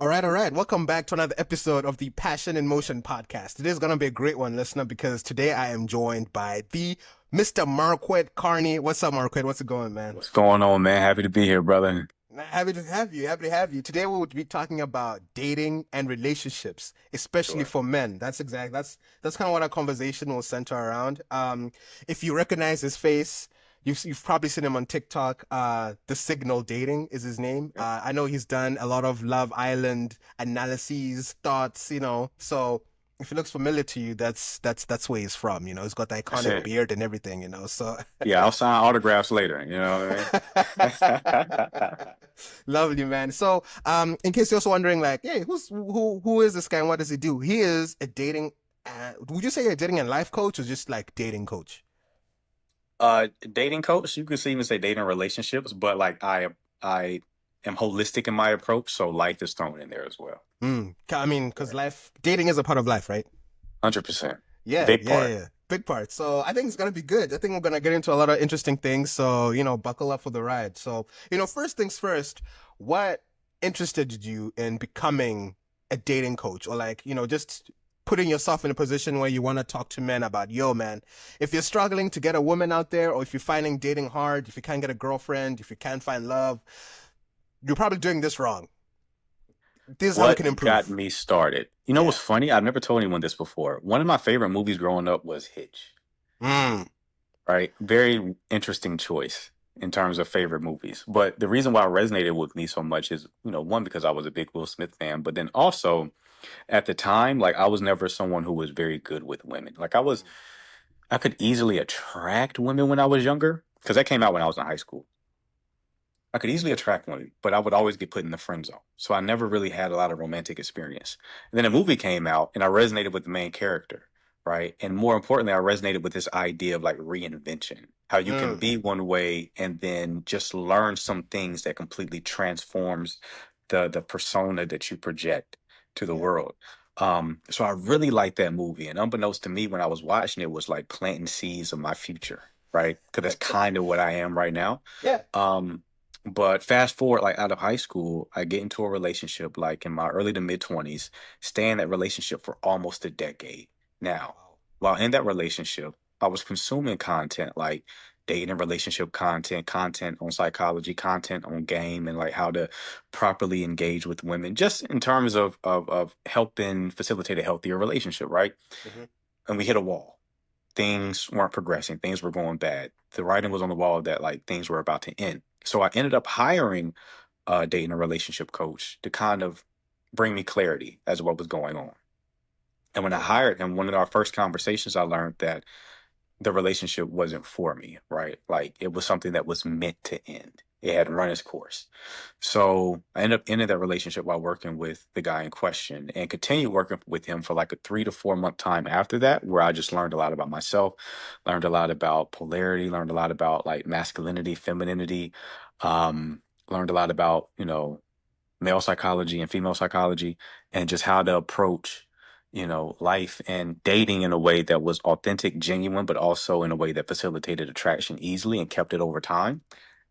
All right, all right. Welcome back to another episode of the Passion in Motion podcast. Today is going to be a great one, listener, because today I am joined by the Mr. Marquette Carney. What's up, Marquette? What's it going, man? What's going on, man? Happy to be here, brother. Happy to have you. Happy to have you. Today we will be talking about dating and relationships, especially Sure. for men. That's kind of what our conversation will center around. If you recognize his face, you've probably seen him on TikTok. The Signal Dating is his name. Yep. I know he's done a lot of Love Island analyses, thoughts. So if it looks familiar to you, that's where he's from. He's got the That's iconic it. beard and everything. So. Yeah, I'll sign autographs later. You know what I mean? Lovely, man. So, in case you're also wondering, like, hey, who is this guy and what does he do? He is a dating. Would you say you're a dating and life coach or just like dating coach? Dating coach. You could even say dating relationships, but like I am holistic in my approach, so life is thrown in there as well. I mean, because Right. life, dating is a part of life, right? 100%. Yeah, Big yeah, yeah, part. yeah. Big part. So I think it's gonna be good. I think we're gonna get into a lot of interesting things. So, buckle up for the ride. So, first things first, what interested you in becoming a dating coach or like, just putting yourself in a position where you want to talk to men about, yo, man, if you're struggling to get a woman out there or if you're finding dating hard, if you can't get a girlfriend, if you can't find love, you're probably doing this wrong. This is how we can What got improve. me started? You know what's Yeah. funny? I've never told anyone this before. One of my favorite movies growing up was Hitch. Mm. Right? Very interesting choice in terms of favorite movies. But the reason why it resonated with me so much is, one, because I was a big Will Smith fan, but then also at the time, like I was never someone who was very good with women. I could easily attract women when I was younger because that came out when I was in high school. I could easily attract women, but I would always get put in the friend zone. So I never really had a lot of romantic experience. And then a movie came out and I resonated with the main character, right? And more importantly, I resonated with this idea of like reinvention, how you can Mm. be one way and then just learn some things that completely transforms the persona that you project to the Yeah. world. So I really liked that movie. And unbeknownst to me, when I was watching it, was like planting seeds of my future, right? Because that's kind of what I am right now. Yeah. Um, but fast forward, like out of high school, I get into a relationship like in my early to mid 20s, stay in that relationship for almost a decade. Now, Wow. while in that relationship, I was consuming content like dating and relationship content, content on psychology, content on game, and like how to properly engage with women, just in terms of helping facilitate a healthier relationship, right? Hmm. And we hit a wall. Things weren't progressing, things were going bad. The writing was on the wall that like things were about to end. So I ended up hiring a dating and relationship coach to kind of bring me clarity as to what was going on. And when I Yeah. hired him, one of our first conversations, I learned that the relationship wasn't for me, right? Like it was something that was meant to end. It had run its course. So I ended up ending that relationship while working with the guy in question and continued working with him for like a 3 to 4 month time after that, where I just learned a lot about myself, learned a lot about polarity, learned a lot about like masculinity, femininity, learned a lot about, male psychology and female psychology and just how to approach life and dating in a way that was authentic, genuine, but also in a way that facilitated attraction easily and kept it over time.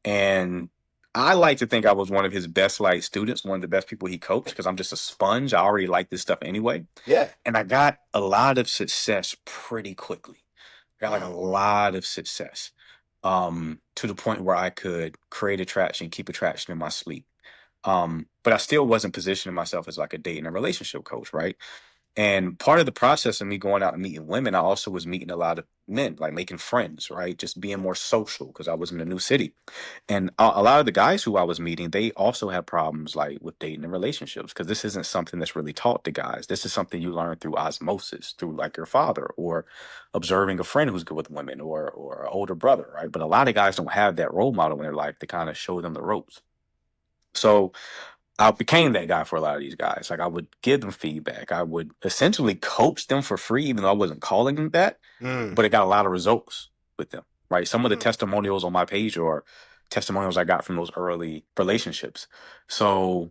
And I like to think I was one of his best like students, one of the best people he coached because I'm just a sponge. I already like this stuff anyway. Yeah. And I got a lot of success pretty quickly. Got like a Wow. lot of success. To the point where I could create attraction, keep attraction in my sleep. But I still wasn't positioning myself as like a dating and relationship coach, right? And part of the process of me going out and meeting women, I also was meeting a lot of men, like making friends, right? Just being more social because I was in a new city. And a lot of the guys who I was meeting, they also have problems like with dating and relationships because this isn't something that's really taught to guys. This is something you learn through osmosis, through like your father or observing a friend who's good with women or an older brother, right? But a lot of guys don't have that role model in their life to kind of show them the ropes. So I became that guy for a lot of these guys. Like I would give them feedback. I would essentially coach them for free, even though I wasn't calling them that. Mm. But it got a lot of results with them. Right. Some of the Mm. testimonials on my page are testimonials I got from those early relationships. So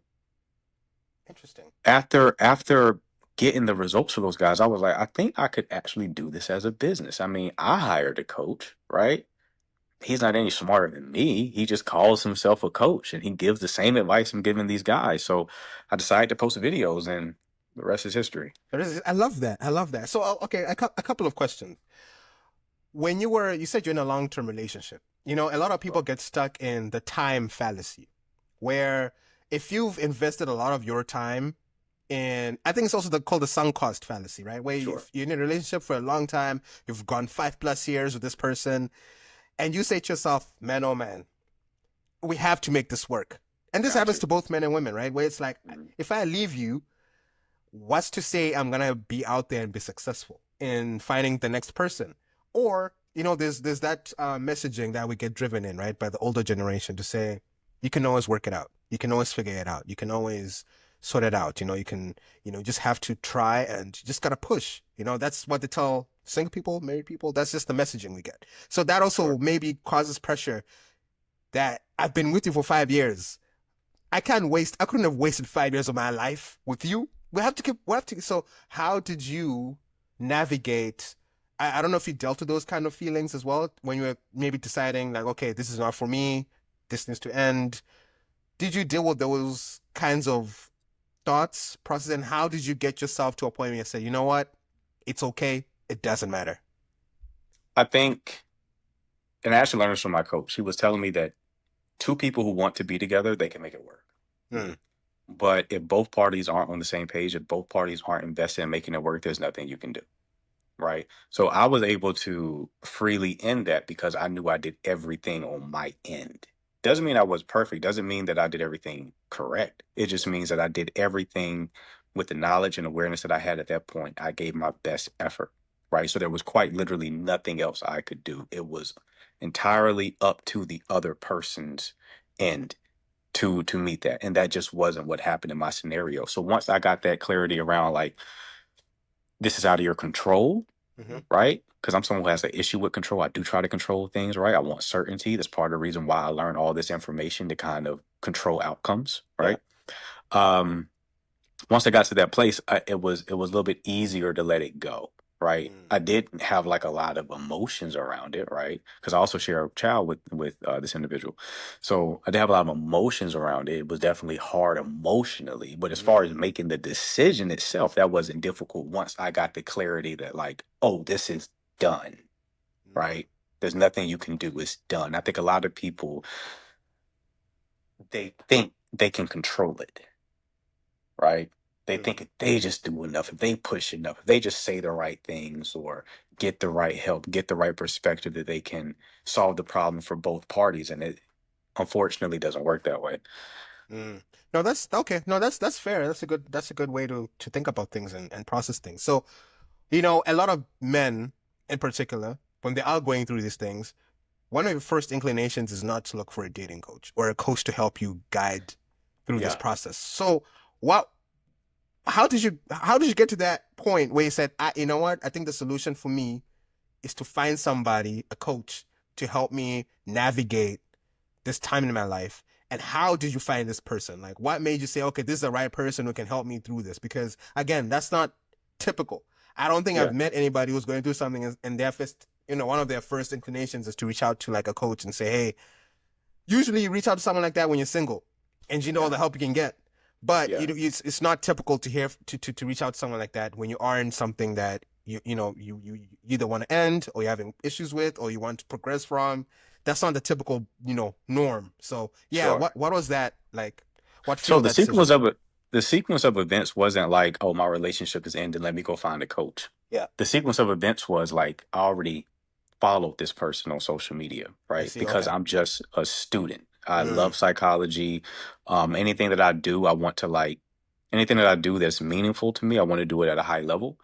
Interesting. after getting the results for those guys, I was like, I think I could actually do this as a business. I mean, I hired a coach, right? he's not any smarter than me. He just calls himself a coach and he gives the same advice I'm giving these guys. So I decided to post videos and the rest is history. I love that. I love that. So, okay, a couple of questions. When you said you're in a long-term relationship, a lot of people get stuck in the time fallacy, where if you've invested a lot of your time in, I think it's also called the sunk cost fallacy, right? Where Sure. you're in a relationship for a long time, you've gone 5+ years with this person, and you say to yourself, man, oh man, we have to make this work. And this Got happens you. to both men and women, right? Where it's like, Mhm. if I leave you, what's to say I'm gonna be out there and be successful in finding the next person? Or there's that messaging that we get driven in, right, by the older generation to say you can always work it out, you can always figure it out, you can always sort it out. You can just have to try and you just gotta push. That's what they tell single people, married people. That's just the messaging we get. So that also Sure. maybe causes pressure that I've been with you for 5 years. I couldn't have wasted 5 years of my life with you. So how did you navigate? I don't know if you dealt with those kind of feelings as well when you were maybe deciding like, okay, this is not for me. This needs to end. Did you deal with those kinds of thoughts, process, and how did you get yourself to a point where you say, you know what? It's okay. It doesn't matter. I think, and I actually learned this from my coach. He was telling me that two people who want to be together, they can make it work. Hmm. But if both parties aren't on the same page, if both parties aren't invested in making it work, there's nothing you can do. Right. So I was able to freely end that because I knew I did everything on my end. Doesn't mean I was perfect. Doesn't mean that I did everything correct. It just means that I did everything with the knowledge and awareness that I had at that point. I gave my best effort. Right. So there was quite literally nothing else I could do. It was entirely up to the other person's end to meet that. And that just wasn't what happened in my scenario. So once I got that clarity around like this is out of your control, Mm-hmm. right? Because I'm someone who has an issue with control. I do try to control things, right? I want certainty. That's part of the reason why I learned all this information to kind of control outcomes, Yeah. right? Um, Once I got to that place, it was a little bit easier to let it go, right? Mm. I didn't have like a lot of emotions around it, right? Because I also share a child with this individual, so I did have a lot of emotions around it. It was definitely hard emotionally, but as far as Mm. making the decision itself, that wasn't difficult. Once I got the clarity that like, oh, this is done, Mm. right? There's nothing you can do. It's done. I think a lot of people they think they can control it, right? They think Mm. if they just do enough, if they push enough, if they just say the right things or get the right help, get the right perspective, that they can solve the problem for both parties. And it unfortunately doesn't work that way. Mm. No, that's okay. No, that's fair. That's a good way to think about things and process things. So, a lot of men in particular, when they are going through these things, one of your first inclinations is not to look for a dating coach or a coach to help you guide through this Yeah. process. So, what how did you get to that point where you said, you know what? I think the solution for me is to find somebody, a coach, to help me navigate this time in my life. And how did you find this person? Like, what made you say, okay, this is the right person who can help me through this? Because again, that's not typical. I don't think I've Yeah. met anybody who's going through something and their first, one of their first inclinations is to reach out to like a coach and say, hey, usually you reach out to someone like that when you're single and you know all Yeah. the help you can get. But Yeah. it's not typical to hear to reach out to someone like that when you are in something that you either want to end or you're having issues with or you want to progress from. That's not the typical norm. So yeah, Sure. what was that like? What So fueled that decision? the sequence of events wasn't like, oh, my relationship is ending, let me go find a coach. Yeah, The sequence of events was like I already followed this person on social media, I right? see. Because Okay. I'm just a student. I Mm, love psychology. Anything that I do, I want to like anything that I do that's meaningful to me, I want to do it at a high level.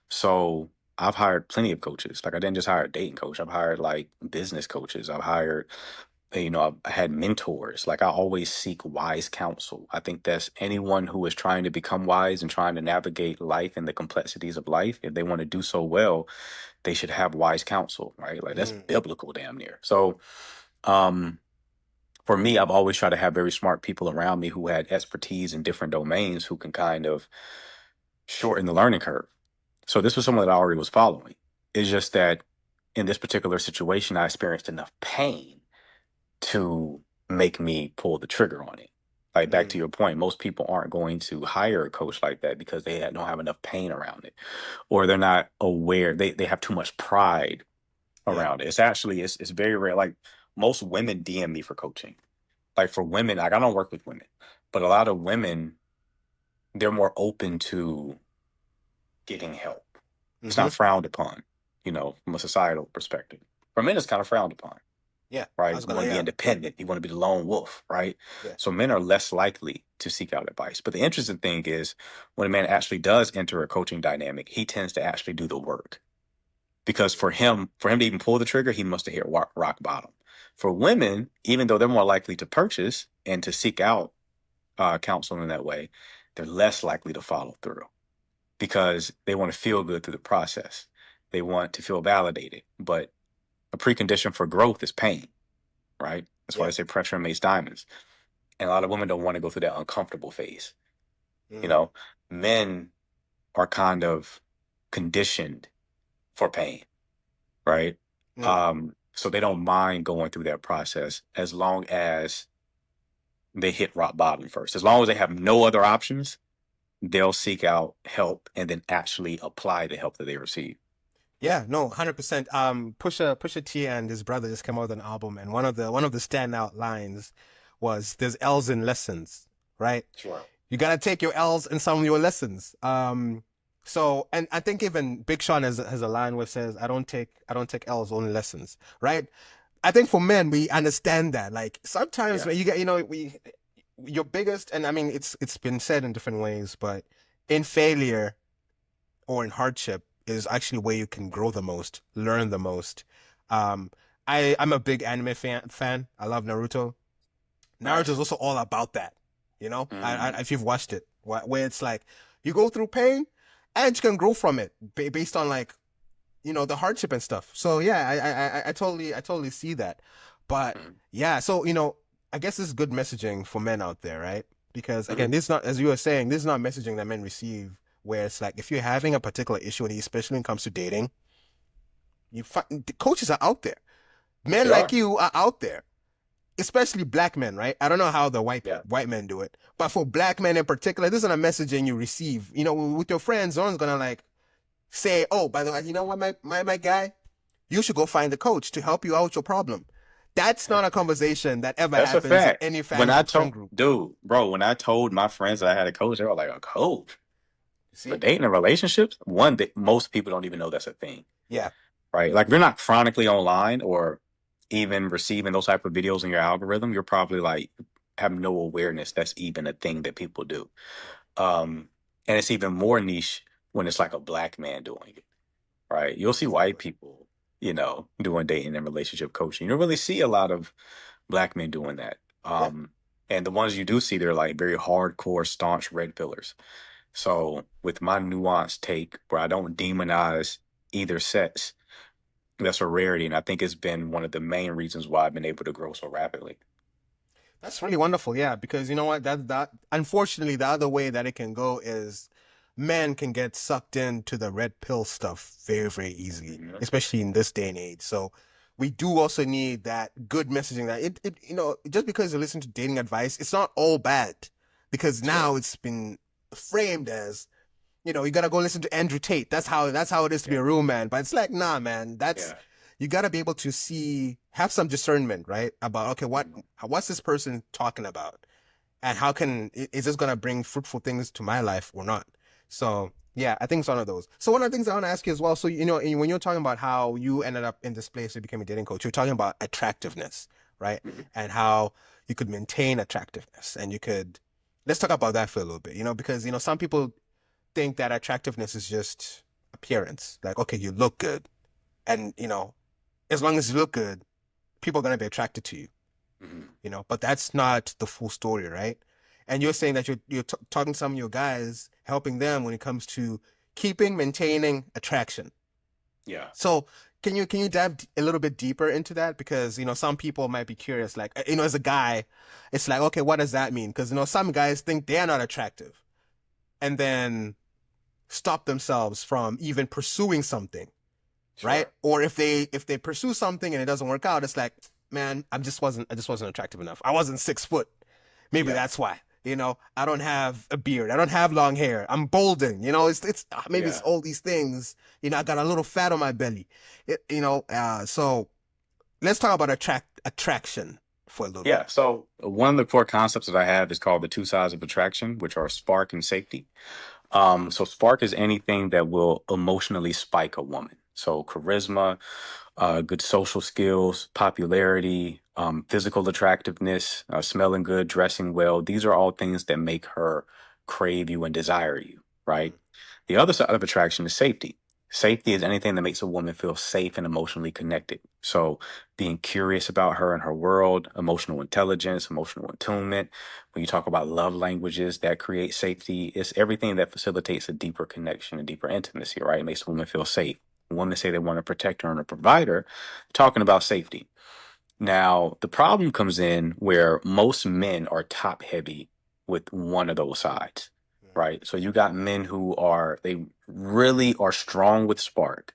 So I've hired plenty of coaches. Like I didn't just hire a dating coach. I've hired like business coaches. I've hired I had mentors. Like I always seek wise counsel. I think that's anyone who is trying to become wise and trying to navigate life and the complexities of life. If they want to do so well, they should have wise counsel, right? Like that's mm, biblical damn near. So, um, for me, I've always tried to have very smart people around me who had expertise in different domains who can kind of shorten the learning curve. So this was someone that I already was following. It's just that in this particular situation, I experienced enough pain to make me pull the trigger on it. Like back to Mm, your point, most people aren't going to hire a coach like that because don't have enough pain around it, or they're not aware. They have too much pride yeah. around it. It's actually it's very rare. Like most women DM me for coaching. Like for women, like I don't work with women, but a lot of women, they're more open to getting help. It's Mm-hmm. not frowned upon, from a societal perspective. For men, it's kind of frowned upon, Yeah. I right? was You gonna, want to be yeah. independent. You want to be the lone wolf, right? Yeah. So men are less likely to seek out advice. But the interesting thing is when a man actually does enter a coaching dynamic, he tends to actually do the work. Because for him to even pull the trigger, he must have hit rock bottom. For women, even though they're more likely to purchase and to seek out counsel in that way, they're less likely to follow through because they want to feel good through the process. They want to feel validated. But a precondition for growth is pain, right? That's why Yeah. they say pressure makes diamonds. And a lot of women don't want to go through that uncomfortable phase. You Mm, know, men are kind of conditioned for pain, right? mm. So they don't mind going through that process as long as they hit rock bottom first. As long as they have no other options, they'll seek out help and then actually apply the help that they receive. Yeah, no, 100%. Pusha T and his brother just came out with an album, and one of the standout lines was "There's L's in lessons, right? Sure. You gotta take your L's in some of your lessons." So and I think even Big Sean has a line where it says, "I don't take L's, only lessons," right? I think for men we understand that. Like sometimes Yeah. when you get, we your biggest, and I mean it's been said in different ways, but in failure or in hardship is actually where you can grow the most, learn the most. Um, I'm a big anime fan. I love Naruto. Naruto is Nice. also all about that. Mm, If you've watched it, where it's like you go through pain and you can grow from it based on like the hardship and stuff. So yeah, I totally see that. But mm, yeah, so I guess this is good messaging for men out there, right? Because again, mhm. this is not, as you were saying, this is not messaging that men receive. Where it's like if you're having a particular issue, and especially when it comes to dating, the coaches are out there. Men They like are. you are out there, especially black men, right? I don't know how the Yeah. white men do it, but for black men in particular, this is a messaging you receive. With your friends, no one's gonna like say, "Oh, by the way, you know what, my guy, you should go find a coach to help you out with your problem." That's not a conversation that ever That's a happens in fact. any When I friend told, group. dude, bro, when I told my friends that I had a coach, they were like, a coach for See? dating and relationships? One that most people don't even know that's a thing, Yeah, right? Like, if you're not chronically online or even receiving those type of videos in your algorithm, you're probably like, have no awareness that's even a thing that people do. Um, and it's even more niche when it's like a black man doing it, right? You'll see white exactly. people, doing dating and relationship coaching. You don't really see a lot of black men doing that. Yeah. And the ones you do see, they're like very hardcore, staunch red pillars. So with my nuanced take, where I don't demonize either sex, that's a rarity, and I think it's been one of the main reasons why I've been able to grow so rapidly. That's really wonderful, yeah, because you know what? That unfortunately the other way that it can go is men can get sucked into the red pill stuff very, very easily, Mhm. especially in this day and age. So we do also need that good messaging that just because you listen to dating advice, it's not all bad. Because Sure. now it's been framed as, you gotta go listen to Andrew Tate. That's how it is to be Yeah. a real man. But it's like, nah, man, that's Yeah. you gotta be able to have some discernment, right? About, okay, Mhm. what's this person talking about? And how is this gonna bring fruitful things to my life or not? So yeah, I think it's one of those. So one of the things I want to ask you as well. So when you're talking about how you ended up in this place, you became a dating coach. You're talking about attractiveness, right? Mhm. And how you could maintain attractiveness, and you could. Let's talk about that for a little bit. Because some people think that attractiveness is just appearance. Like, okay, you look good, and as long as you look good, people are gonna be attracted to you. Mhm. But that's not the full story, right? And you're saying that you're talking to some of your guys, helping them when it comes to maintaining attraction. Yeah. So can you dive a little bit deeper into that? Because some people might be curious, like as a guy, it's like, okay, what does that mean? Because some guys think they're not attractive, and then stop themselves from even pursuing something right? Sure. Or if they pursue something and it doesn't work out, it's like, man, I just wasn't attractive enough. I wasn't 6 foot. Maybe Yeah. that's why. I don't have a beard. I don't have long hair. I'm balding. It's maybe it's Yeah. all these things. I got a little fat on my belly. So let's talk about attraction for a little Yeah. bit. So one of the core concepts that I have is called the two sides of attraction, which are spark and safety. So spark is anything that will emotionally spike a woman. So charisma, good social skills, popularity, physical attractiveness, smelling good, dressing well. These are all things that make her crave you and desire you, right? Mm, The other side of attraction is safety. Safety is anything that makes a woman feel safe and emotionally connected. So, being curious about her and her world, emotional intelligence, emotional attunement. When you talk about love languages that create safety, it's everything that facilitates a deeper connection and deeper intimacy, right? It makes a woman feel safe. Women say they want to protect her and a provider, talking about safety. Now, the problem comes in where most men are top heavy with one of those sides, mm, right? So you got men who they really are strong with spark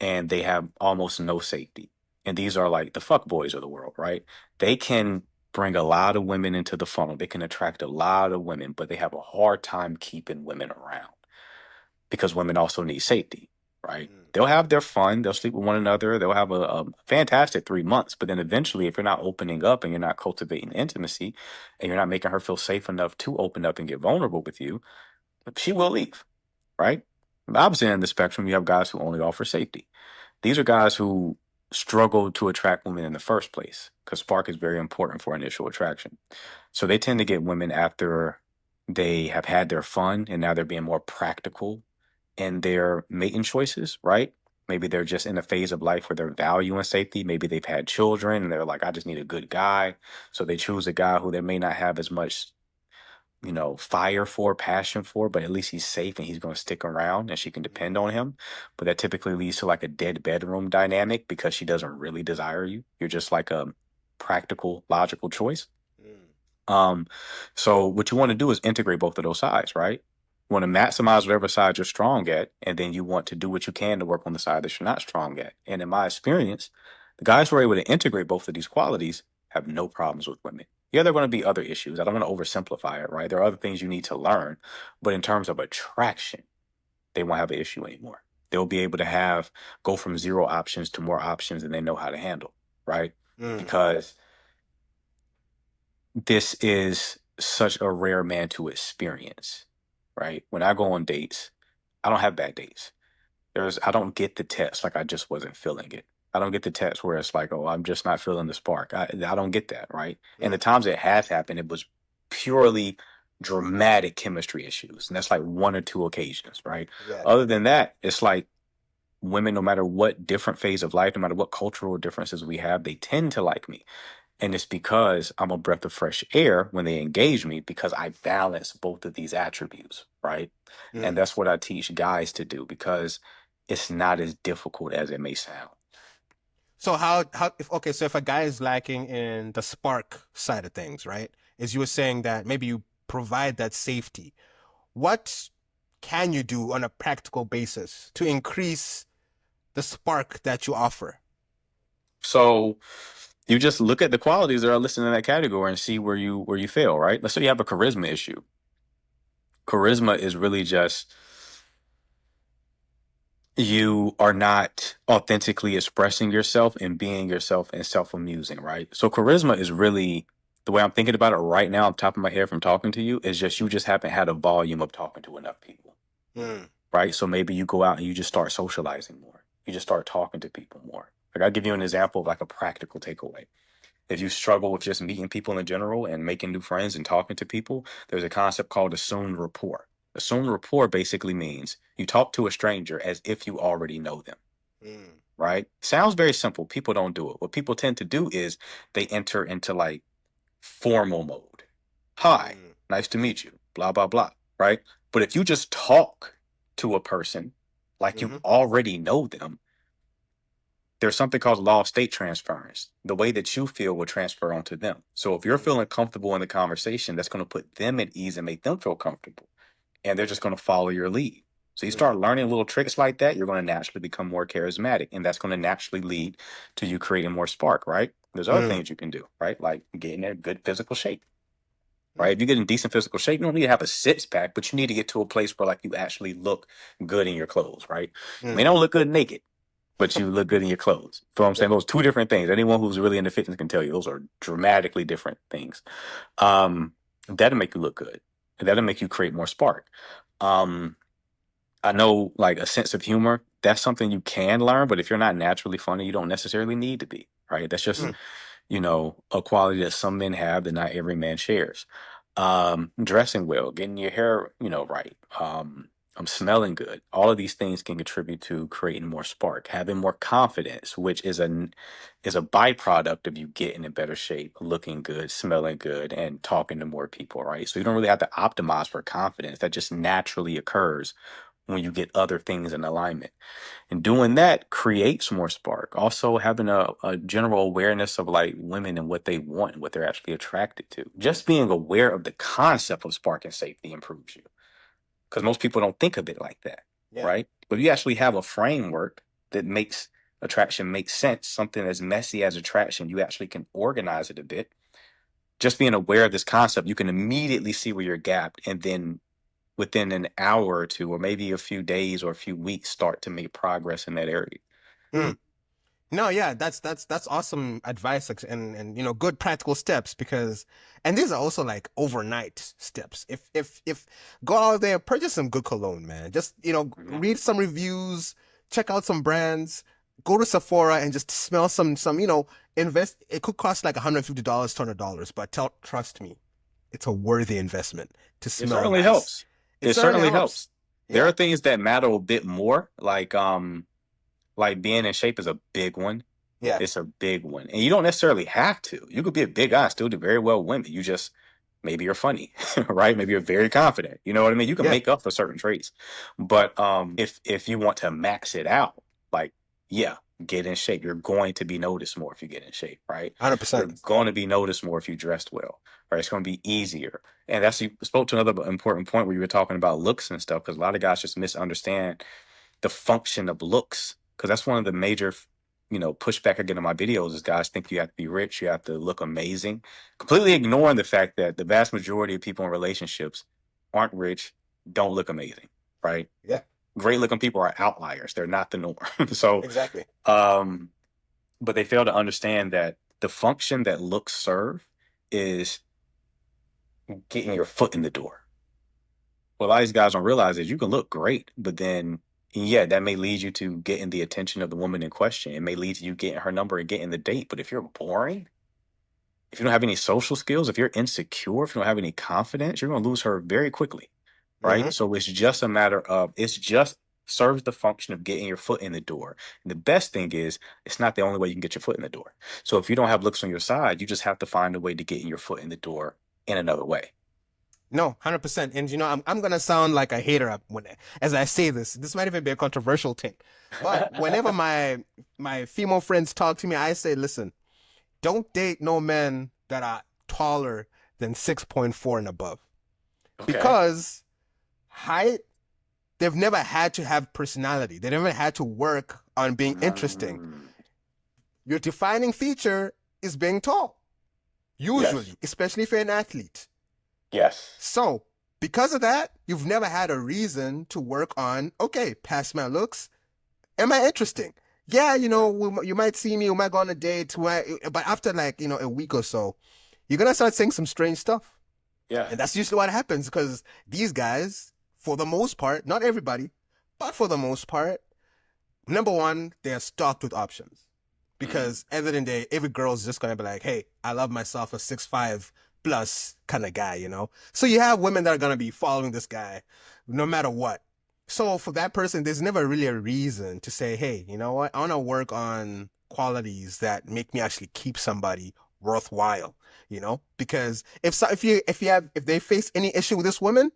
and they have almost no safety. And these are like the fuck boys of the world, right? They can bring a lot of women into the funnel. They can attract a lot of women, but they have a hard time keeping women around because women also need safety, right? mm, They'll have their fun, they'll sleep with one another, they'll have a fantastic 3 months, but then eventually, if you're not opening up and you're not cultivating intimacy and you're not making her feel safe enough to open up and get vulnerable with you, she will leave, right? On the opposite end of the spectrum, you have guys who only offer safety. These are guys who struggle to attract women in the first place because spark is very important for initial attraction. So they tend to get women after they have had their fun and now they're being more practical in their mating choices, right? Maybe they're just in a phase of life where they're valuing safety. Maybe they've had children and they're like, I just need a good guy. So they choose a guy who they may not have as much, fire for, passion for, but at least he's safe and he's going to stick around and she can depend on him. But that typically leads to like a dead bedroom dynamic because she doesn't really desire you. You're just like a practical, logical choice. mm, Um, so what you want to do is integrate both of those sides, right? You want to maximize whatever side you're strong at, and then you want to do what you can to work on the side that you're not strong at. And in my experience, the guys who are able to integrate both of these qualities have no problems with women. Yeah, there are going to be other issues. I don't want to oversimplify it, right? There are other things you need to learn, but in terms of attraction, they won't have an issue anymore. They'll be able to go from zero options to more options than they know how to handle, right? mm. Because this is such a rare man to experience, right? When I go on dates, I don't have bad dates. I don't get the text like I just wasn't feeling it. I don't get the text where it's like, oh, I'm just not feeling the spark. I don't get that, right? And the Mm. times it has happened, it was purely dramatic chemistry issues. And that's like one or two occasions, right? Yeah. Other than that, it's like women, no matter what different phase of life, no matter what cultural differences we have, they tend to like me. And it's because I'm a breath of fresh air when they engage me because I balance both of these attributes, right? And Mm. that's what I teach guys to do because it's not as difficult as it may sound. So if a guy is lacking in the spark side of things, right? As you were saying that maybe you provide that safety. What can you do on a practical basis to increase the spark that you offer? So you just look at the qualities that are listed in that category and see where you fail, right? Let's say you have a charisma issue. Charisma is really just you are not authentically expressing yourself and being yourself and self-amusing, right? So charisma is really the way I'm thinking about it right now, on top of my head from talking to you, is just you just haven't had a volume of talking to enough people, Mm. right? So maybe you go out and you just start socializing more. You just start talking to people more. Like I'll give you an example of like a practical takeaway. If you struggle with just meeting people in general and making new friends and talking to people, there's a concept called assumed rapport. Assumed rapport basically means you talk to a stranger as if you already know them, Mm. right? Sounds very simple. People don't do it. What people tend to do is they enter into like formal mode. Hi, Mm. nice to meet you, blah, blah, blah, right? But if you just talk to a person like you Mm-hmm. already know them, there's something called law of state transference. The way that you feel will transfer onto them. So if you're Mm. feeling comfortable in the conversation, that's going to put them at ease and make them feel comfortable. And they're just going to follow your lead. So you Mm, start learning little tricks like that, you're going to naturally become more charismatic, and that's going to naturally lead to you creating more spark, right? There's other mm, things you can do, right? Like getting in good physical shape, right? mm, If you get in decent physical shape, you don't need to have a six pack, but you need to get to a place where like you actually look good in your clothes, right? You may mm. not look good naked, but you look good in your clothes. You know what I'm Yeah. saying? Those two different things. Anyone who's really into fitness can tell you those are dramatically different things. Um, that'll make you look good. And that'll make you create more spark. Um, I know like a sense of humor, that's something you can learn, but if you're not naturally funny, you don't necessarily need to be, right? That's just, Mm, a quality that some men have that not every man shares. Dressing well, getting your hair, right. I'm smelling good. All of these things can contribute to creating more spark, having more confidence, which is a byproduct of you getting in better shape, looking good, smelling good, and talking to more people, right? So you don't really have to optimize for confidence. That just naturally occurs when you get other things in alignment. And doing that creates more spark. Also, having a general awareness of like women and what they want and what they're actually attracted to. Just being aware of the concept of spark and safety improves you because most people don't think of it like that, yeah. right? But if you actually have a framework that makes attraction make sense, something as messy as attraction, you actually can organize it a bit. Just being aware of this concept, you can immediately see where you're gapped and then within an hour or two, or maybe a few days or a few weeks, start to make progress in that area. Mm. No, yeah, that's awesome advice, like, and good practical steps, because and these are also like overnight steps. If go out there, purchase some good cologne, man. Just Mhm. read some reviews, check out some brands, go to Sephora and just smell some invest. It could cost like $150, $200, but trust me, it's a worthy investment to It smell certainly nice. helps. It It certainly certainly helps. helps. There are Yeah. things that matter a bit more, like being in shape is a big one. Yeah. It's a big one, and you don't necessarily have to. You could be a big guy, and still do very well with women. You just maybe you're funny, right? Maybe you're very confident. You know what I mean? You can Yeah. make up for certain traits, but if you want to max it out, like yeah, get in shape. You're going to be noticed more if you get in shape, right? You're 100%. going to be noticed more if you dressed well, right? It's going to be easier, and that's you spoke to another important point where you were talking about looks and stuff because a lot of guys just misunderstand the function of looks because that's one of the major pushback I get in my videos is guys think you have to be rich, you have to look amazing, completely ignoring the fact that the vast majority of people in relationships aren't rich, don't look amazing, right? Yeah. Great looking people are outliers, they're not the norm. So Exactly. um but they fail to understand that the function that looks serve is getting your foot in the door. What a lot of these guys don't realize is you can look great, but then yeah, that may lead you to getting the attention of the woman in question. It may lead to you getting her number and getting the date. But if you're boring, if you don't have any social skills, if you're insecure, if you don't have any confidence, you're going to lose her very quickly, right? Hmm. So it's just a matter of it's just serves the function of getting your foot in the door. And the best thing is it's not the only way you can get your foot in the door. So if you don't have looks on your side, you just have to find a way to get your foot in the door in another way. No, 100%. And I'm gonna sound like a hater when as I say this. This might even be a controversial thing, but whenever my female friends talk to me, I say, listen, don't date no men that are taller than 6.4 and above, Okay. because height, they've never had to have personality. They never had to work on being interesting. Mm, Your defining feature is being tall, yes. usually, especially if you're an athlete. Yes. So, because of that, you've never had a reason to work on, okay, past my looks, am I interesting? Yeah, you might see me, we might go on a date, but after like, a week or so, you're gonna start saying some strange stuff. Yeah. And that's usually what happens because these guys, for the most part, not everybody, but for the most part, number one, they're stocked with options. Mhm. Because at the end of the day, every girl's just gonna be like, hey, I love myself a 6'5" plus kind of guy. So you have women that are gonna be following this guy no matter what. So for that person, there's never really a reason to say, hey, you know what? I wanna work on qualities that make me actually keep somebody worthwhile, Because if they face any issue with this woman,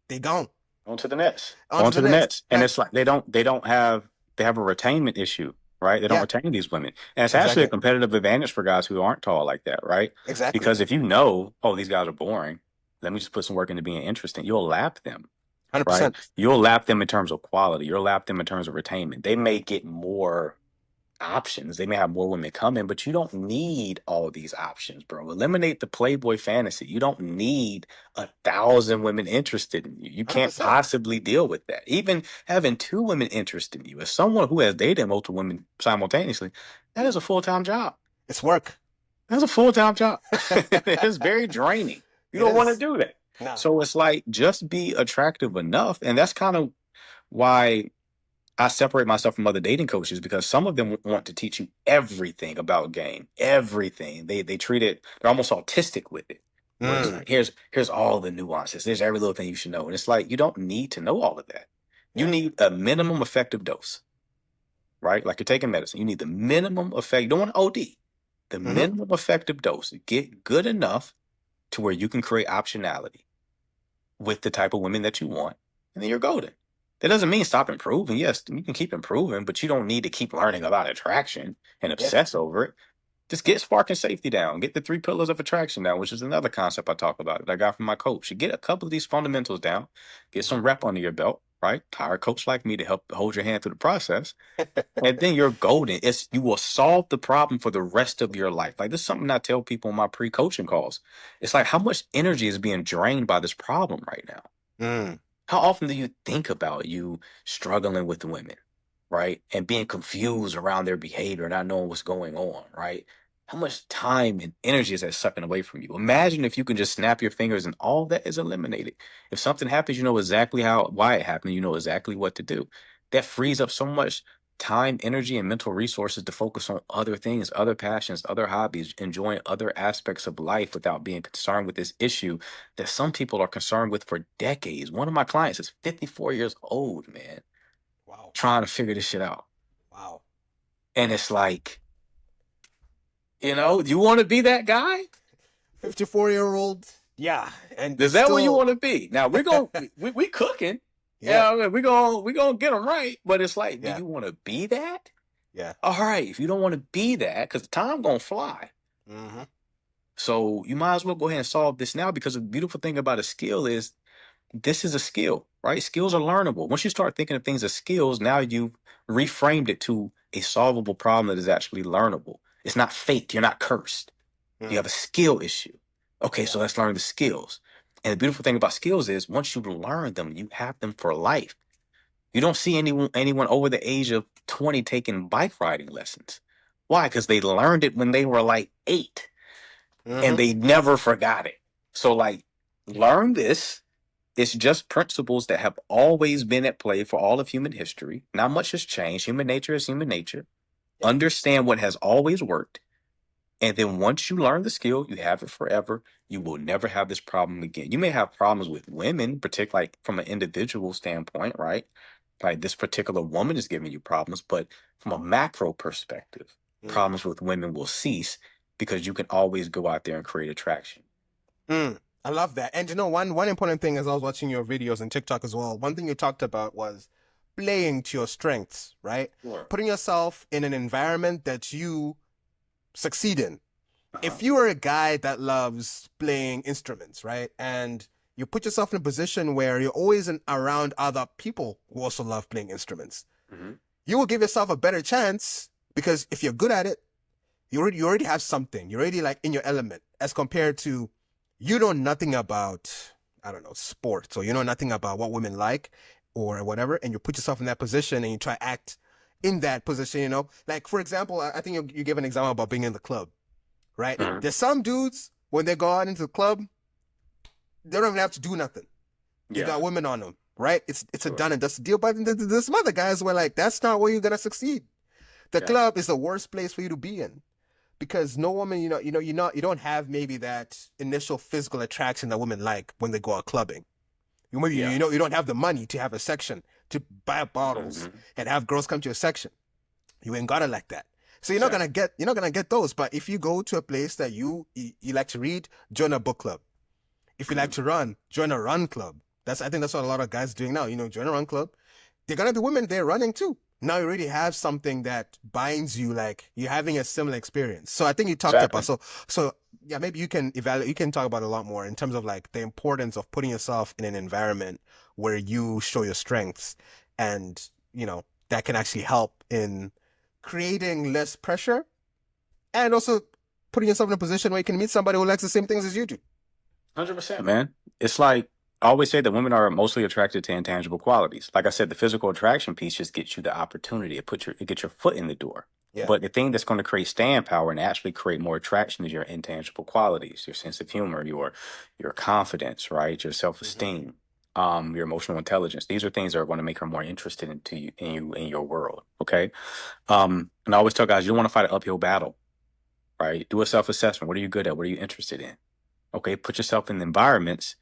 they gone. On to the next. On On to to the the next. next. And Like, it's like they have a retainment issue, right? They don't yeah, retain these women. And it's actually a exactly. competitive advantage for guys who aren't tall like that, right? Exactly. Because if you know, oh, these guys are boring, let me just put some work into being interesting, you'll lap them, right? 100%. You'll lap them in terms of quality. You'll lap them in terms of retainment. They may get more options. They may have more women coming, but you don't need all these options, bro. Eliminate the Playboy fantasy. You don't need 1,000 women interested in you. You can't 100%. possibly deal with that. Even having 2 women interested in you, as someone who has dated multiple women simultaneously, that is a full-time job. It's work. That's a full-time job. It's very draining. You It don't want to is. do that. Nah. So it's like just be attractive enough. And that's kind of why I separate myself from other dating coaches, because some of them want to teach you everything about game, everything. They treat it, they're almost autistic with it. Where it's Mm. like, here's all the nuances. There's every little thing you should know. And it's like you don't need to know all of that. You Yeah. need a minimum effective dose, right? Like you're taking medicine. You need the minimum effect. You don't want to OD. The Mhm. minimum effective dose. Get good enough to where you can create optionality with the type of women that you want, and then you're golden. That doesn't mean stop improving. Yes, you can keep improving, but you don't need to keep learning about attraction and Yeah. obsess over it. Just get spark and safety down. Get the 3 pillars of attraction down, which is another concept I talk about that I got from my coach. You get a couple of these fundamentals down, get some rep under your belt, right? Hire a coach like me to help hold your hand through the process, and then you're golden. You will solve the problem for the rest of your life. Like this is something I tell people in my pre-coaching calls. It's like how much energy is being drained by this problem right now. Mm. How often do you think about you struggling with women, right? And being confused around their behavior, not knowing what's going on, right? How much time and energy is that sucking away from you? Imagine if you can just snap your fingers and all that is eliminated. If something happens, you know exactly why it happened, you know exactly what to do. That frees up so much time, energy, and mental resources to focus on other things, other passions, other hobbies, enjoying other aspects of life without being concerned with this issue that some people are concerned with for decades. One of my clients is 54 years old, man, Wow. trying to figure this shit out. Wow. And it's like, you want to be that guy? 54-year-old. Yeah. And Is that what you still. want to be? Now we're going we cooking. Yeah. Yeah, we're going to get them right, but it's like, do Yeah. you want to be that? Yeah. All right, if you don't want to be that, cuz the time going to fly. Mm-hmm. So you might as well go ahead and solve this now, because the beautiful thing about a skill is this is a skill, right? Skills are learnable. Once you start thinking of things as skills, now you've reframed it to a solvable problem that is actually learnable. It's not fate. You're not cursed. You have a skill issue. Okay, so Yeah. let's learn the skills. And the beautiful thing about skills is once you learn them, you have them for life. You don't see anyone over the age of 20 taking bike riding lessons. Why? Because they learned it when they were like 8 Mm-hmm. and they never forgot it. So, like, learn this. It's just principles that have always been at play for all of human history. Not much has changed. Human nature is human nature. Yeah. Understand what has always worked. And then once you learn the skill, you have it forever. You will never have this problem again. You may have problems with women, particularly like from an individual standpoint, right? Like this particular woman is giving you problems, but from a macro perspective, problems with women will cease because you can always go out there and create attraction. I love that. And one important thing as I was watching your videos and TikTok as well, one thing you talked about was playing to your strengths, right? Sure. Putting yourself in an environment that you succeed in. Uh-huh. If you are a guy that loves playing instruments, right? And you put yourself in a position where you're always around other people who also love playing instruments, you will give yourself a better chance, because if you're good at it, you already have something. You're already like in your element, as compared to you know nothing about, I don't know, sports, or you know nothing about what women like or whatever, and you put yourself in that position and you try to act in that position, Like, for example, I think you gave an example about being in the club, right? There's some dudes, when they go out into the club, they don't even have to do nothing. They got women on them, right? It's a done and dusted deal. But there's some other guys who are like, that's not where you're gonna succeed. The club is the worst place for you to be in, because no woman, you don't have maybe that initial physical attraction that women like when they go out clubbing. You don't have the money to have a section to buy bottles and have girls come to your section. You ain't got it like that. So you're not gonna get those. But if you go to a place that you like to read, join a book club. If you like to run, join a run club. I think that's what a lot of guys are doing now. Join a run club. They're gonna be women there running too. Now you already have something that binds you, like you're having a similar experience. So I think you talked about so yeah, maybe you can talk about it a lot more in terms of like the importance of putting yourself in an environment where you show your strengths, and that can actually help in creating less pressure and also putting yourself in a position where you can meet somebody who likes the same things as you do. 100%, man. It's like I always say that women are mostly attracted to intangible qualities. Like I said, the physical attraction piece just gets you the opportunity. It gets your foot in the door. Yeah. But the thing that's going to create staying power and actually create more attraction is your intangible qualities, your sense of humor, your confidence, right? Your self-esteem, your emotional intelligence. These are things that are going to make her more interested in your world. Okay. And I always tell guys, you don't want to fight an uphill battle, right? Do a self-assessment. What are you good at? What are you interested in? Okay, put yourself in environments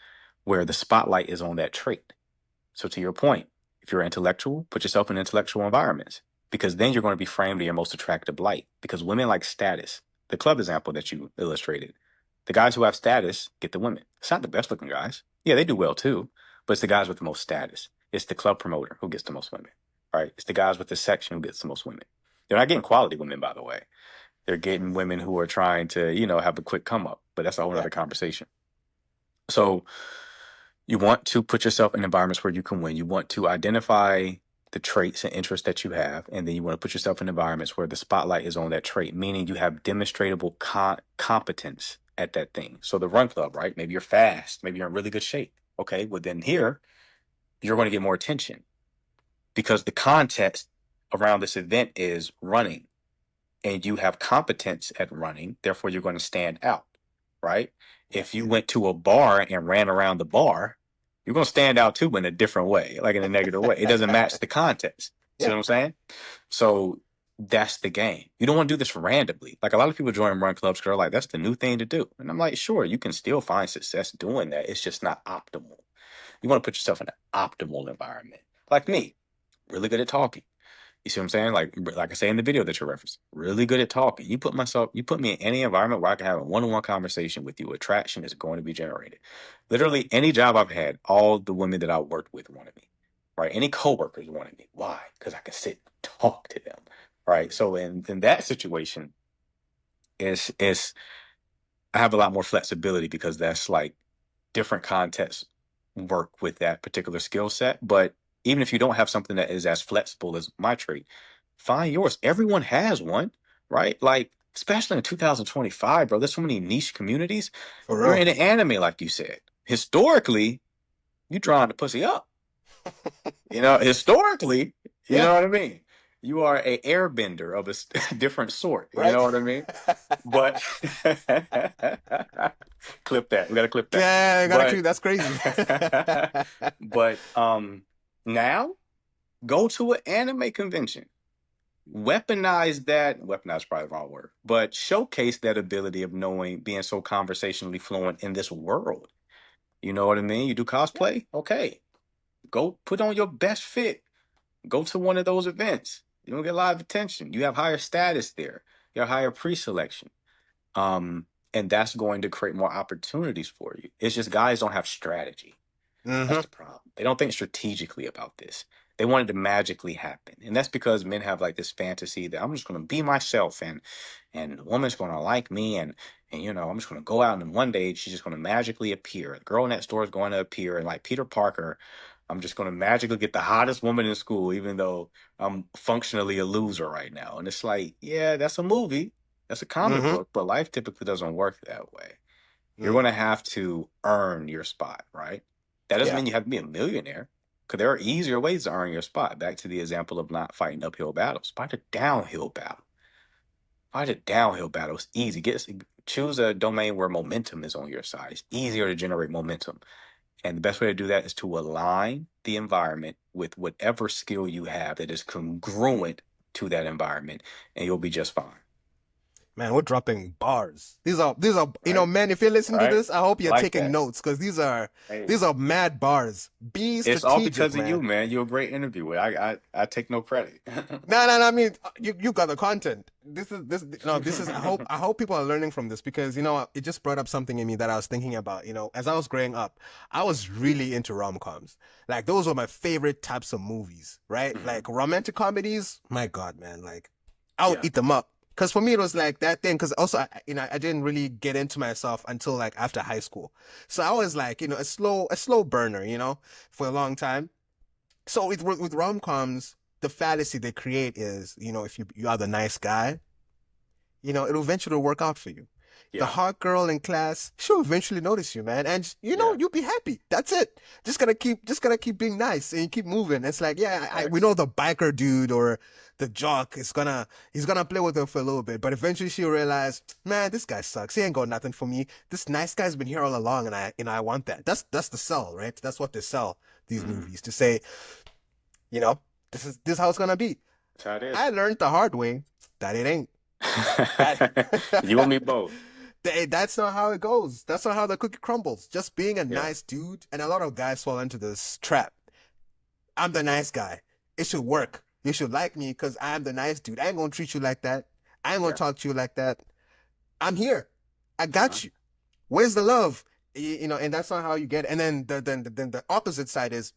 where the spotlight is on that trait. So to your point, if you're intellectual, put yourself in intellectual environments because then you're going to be framed in your most attractive light because women like status. The club example that you illustrated, the guys who have status get the women. It's not the best looking guys. Yeah, they do well too, but it's the guys with the most status. It's the club promoter who gets the most women, right? It's the guys with the section who gets the most women. They're not getting quality women, by the way. They're getting women who are trying to, have a quick come up, but that's a whole Yeah. other conversation. So you want to put yourself in environments where you can win. You want to identify the traits and interests that you have, and then you want to put yourself in environments where the spotlight is on that trait, meaning you have demonstrable competence at that thing. So the run club, right? Maybe you're fast, maybe you're in really good shape. Okay, well then here you're going to get more attention because the context around this event is running, and you have competence at running. Therefore, you're going to stand out, right? If you went to a bar and ran around the bar, you're going to stand out too in a different way, like in a negative way. It doesn't match the context. See what I'm saying? So that's the game. You don't want to do this randomly. Like a lot of people join run clubs because they're like, that's the new thing to do. And I'm like, sure, you can still find success doing that. It's just not optimal. You want to put yourself in an optimal environment. Like me, really good at talking. You see what I'm saying? Like I say in the video that you're referencing, really good at talking. You put me in any environment where I can have a one-on-one conversation with you. Attraction is going to be generated. Literally any job I've had, all the women that I worked with wanted me, right? Any coworkers wanted me. Why? Because I could sit and talk to them, right? So in that situation, is I have a lot more flexibility because that's like different contexts work with that particular skill set. But even if you don't have something that is as flexible as my trait, find yours. Everyone has one, right? Like, especially in 2025, bro, there's so many niche communities. For You're real. in anime, like you said. Historically, you drawing the pussy up. Historically, you Yeah. know what I mean? You are a airbender of a different sort. You Right. know what I mean? But clip that. We gotta clip that. Yeah, But that's crazy. but now go to an anime convention. Weaponize that. Weaponize is probably the wrong word, but showcase that ability of knowing, being so conversationally fluent in this world. You know what I mean? You do cosplay? Okay. Go put on your best fit. Go to one of those events. You don't get a lot of attention. You have higher status there. You have higher pre-selection. And that's going to create more opportunities for you. It's just guys don't have strategy. That's the problem. They don't think strategically about this. They want it to magically happen. And that's because men have like this fantasy that I'm just going to be myself and the woman's going to like me and I'm just going to go out and one day she's just going to magically appear. The girl next door is going to appear and like Peter Parker, I'm just going to magically get the hottest woman in school even though I'm functionally a loser right now. And it's like, yeah, that's a movie. That's a comic book, but life typically doesn't work that way. You're going to have to earn your spot, right? That doesn't mean you have to be a millionaire, because there are easier ways to earn your spot. Back to the example of not fighting uphill battles. Fight a downhill battle. Fight a downhill battle. It's easy. Choose a domain where momentum is on your side. It's easier to generate momentum. And the best way to do that is to align the environment with whatever skill you have that is congruent to that environment, and you'll be just fine. Man, we're dropping bars. These are man, if you're listening to this, I hope you're taking notes because these are mad bars. Be strategic, it's all because man. of you, man. You're a great interviewer. I take no credit. No. I mean, you got the content. This is. I hope people are learning from this because it just brought up something in me that I was thinking about. As I was growing up, I was really into rom-coms. Like those were my favorite types of movies, right? Like romantic comedies. My God, man, like I would eat them up. Because for me, it was like that thing. Because also, I didn't really get into myself until like after high school. So I was like, a slow burner, for a long time. So with rom-coms, the fallacy they create is, if you are the nice guy, it'll eventually work out for you. The Yeah, hot girl in class, she'll eventually notice you, man, and yeah, you'll be happy. That's it. Just gonna keep being nice and keep moving. It's like, yeah, we facts. know the biker dude or the jock is he's gonna play with her for a little bit, but eventually she'll realize, man, this guy sucks. He ain't got nothing for me. This nice guy's been here all along, and I want that. That's the sell, right? That's what they sell these Mhm. movies to say, you know, this is how it's gonna be. That's how it is. I learned the hard way that it ain't. That You and me both. that's not how it goes. That's not how the cookie crumbles. Just being a Yeah. nice dude, and a lot of guys fall into this trap. I'm the nice guy. It should work. You should like me because I'm the nice dude. I ain't gonna treat you like that. I ain't gonna Yeah. talk to you like that. I'm here. I Uh-huh. got you. Where's the love? And that's not how you get it. And then the opposite side is,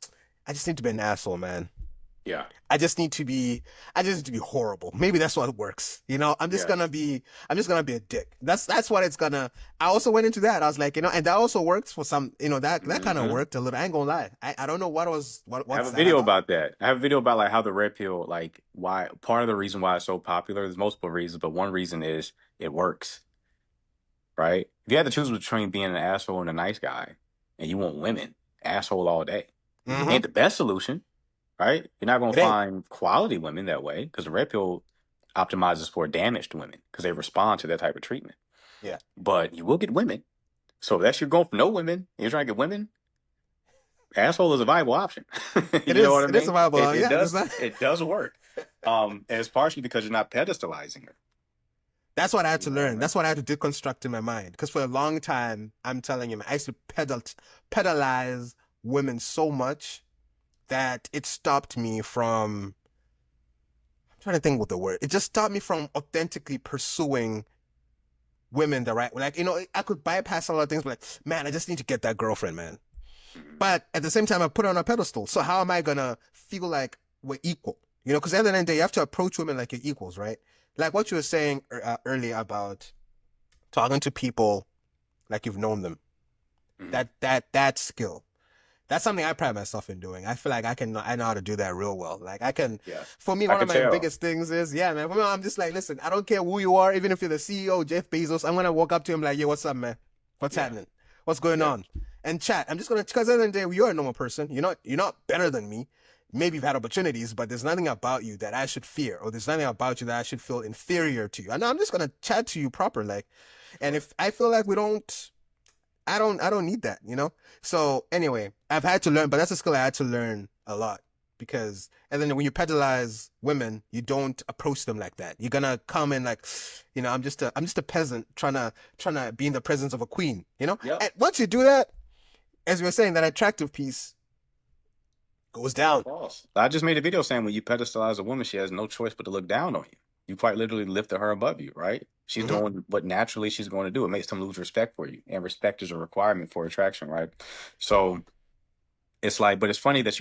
I just need to be an asshole, man. Yeah. I just need to be I just need to be horrible. Maybe that's what works. Yeah. I'm just gonna be a dick. That's what it's gonna I also went into that. I was like, and that also works for some, that kind of Hmm. worked a little. I ain't gonna lie. I don't know I have what's a that video about. about that. I have a video about like how the red pill, like why part of the reason why it's so popular. There's multiple reasons, but one reason is it works, right? If you had to choose between being an asshole and a nice guy, and you want women, asshole all day, Mm-hmm. ain't the best solution, right? You're not gonna It ain't. find quality women that way because the red pill optimizes for damaged women because they respond to that type of treatment. Yeah. But you will get women. So if that's you're going for no women, and you're trying to get women, asshole is a viable option. It You know what is. I It is mean? survival. It Yeah, does there's not. it does work. And it's partially because you're not pedestalizing her. That's what I had You to know what I learn. mean? That's what I had to deconstruct in my mind. Because for a long time, I'm telling you, man, I used to pedalize women so much that it stopped me from I'm trying to think what the word. It just stopped me from authentically pursuing women the right way. Like, I could bypass a lot of things, but like, man, I just need to get that girlfriend, man. Mhm. But at the same time, I put her on a pedestal. So how am I gonna feel like we're equal? Because at the end of the day, you have to approach women like you're equals, right? Like what you were saying earlier about talking to people like you've known them. Mhm. That skill. That's something I pride myself in doing. I feel like I know how to do that real well. Like I can, Yeah, for me, I one of could my tell. biggest things is, yeah, man. For me, I'm just like, listen, I don't care who you are, even if you're the CEO, Jeff Bezos. I'm gonna walk up to him like, yeah, what's up, man? What's Yeah, happening? What's going yeah, on? And chat. I'm just gonna, because at the end of the day, you're a normal person. You're not better than me. Maybe you've had opportunities, but there's nothing about you that I should fear, or there's nothing about you that I should feel inferior to you. And I'm just gonna chat to you proper, like. And sure. if I feel like we don't I don't need that. So anyway, I've had to learn, but that's a skill I had to learn a lot because and then when you pedalize women, you don't approach them like that. You're gonna come in like, I'm just a peasant trying to be in the presence of a queen, Yep. And once you do that, as you were saying, that attractive piece goes down. False. I just made a video saying when you pedestalize a woman, she has no choice but to look down on you. You quite literally lifted her above you, right? She's Hmm. doing what naturally she's going to do. It makes them lose respect for you, and respect is a requirement for attraction, right? So it's like, but it's funny that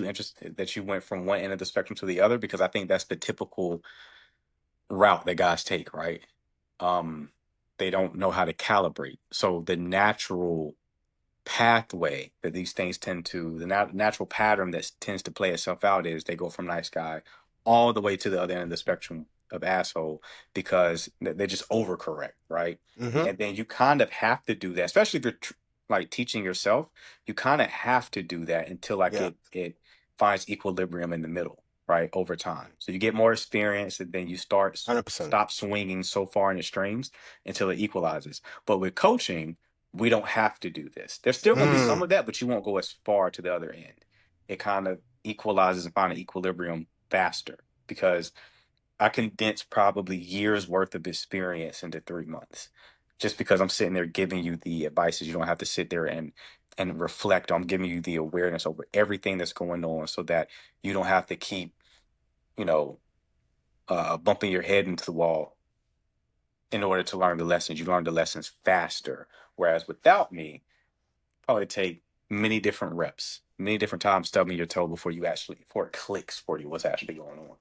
you went from one end of the spectrum to the other because I think that's the typical route that guys take, right? Um, they don't know how to calibrate. So the natural pathway that these things tend to, the natural pattern that tends to play itself out is they go from nice guy all the way to the other end of the spectrum of asshole because they just overcorrect, right? Hmm. And then you kind of have to do that, especially if you're like teaching yourself. You kind of have to do that until like Yeah, it finds equilibrium in the middle, right? Over time, so you get more experience, and then you start 100%. stop swinging so far in extremes until it equalizes. But with coaching, we don't have to do this. There's still going to be some Mm. of that, but you won't go as far to the other end. It kind of equalizes and find an equilibrium faster because I condense probably years worth of experience into 3 months just because I'm sitting there giving you the advices. You don't have to sit there and reflect. I'm giving you the awareness over everything that's going on so that you don't have to keep, you know, bumping your head into the wall in order to learn the lessons. You learn the lessons faster. Whereas without me, probably take many different reps, many different times stubbing your toe before it clicks for you what's actually going on.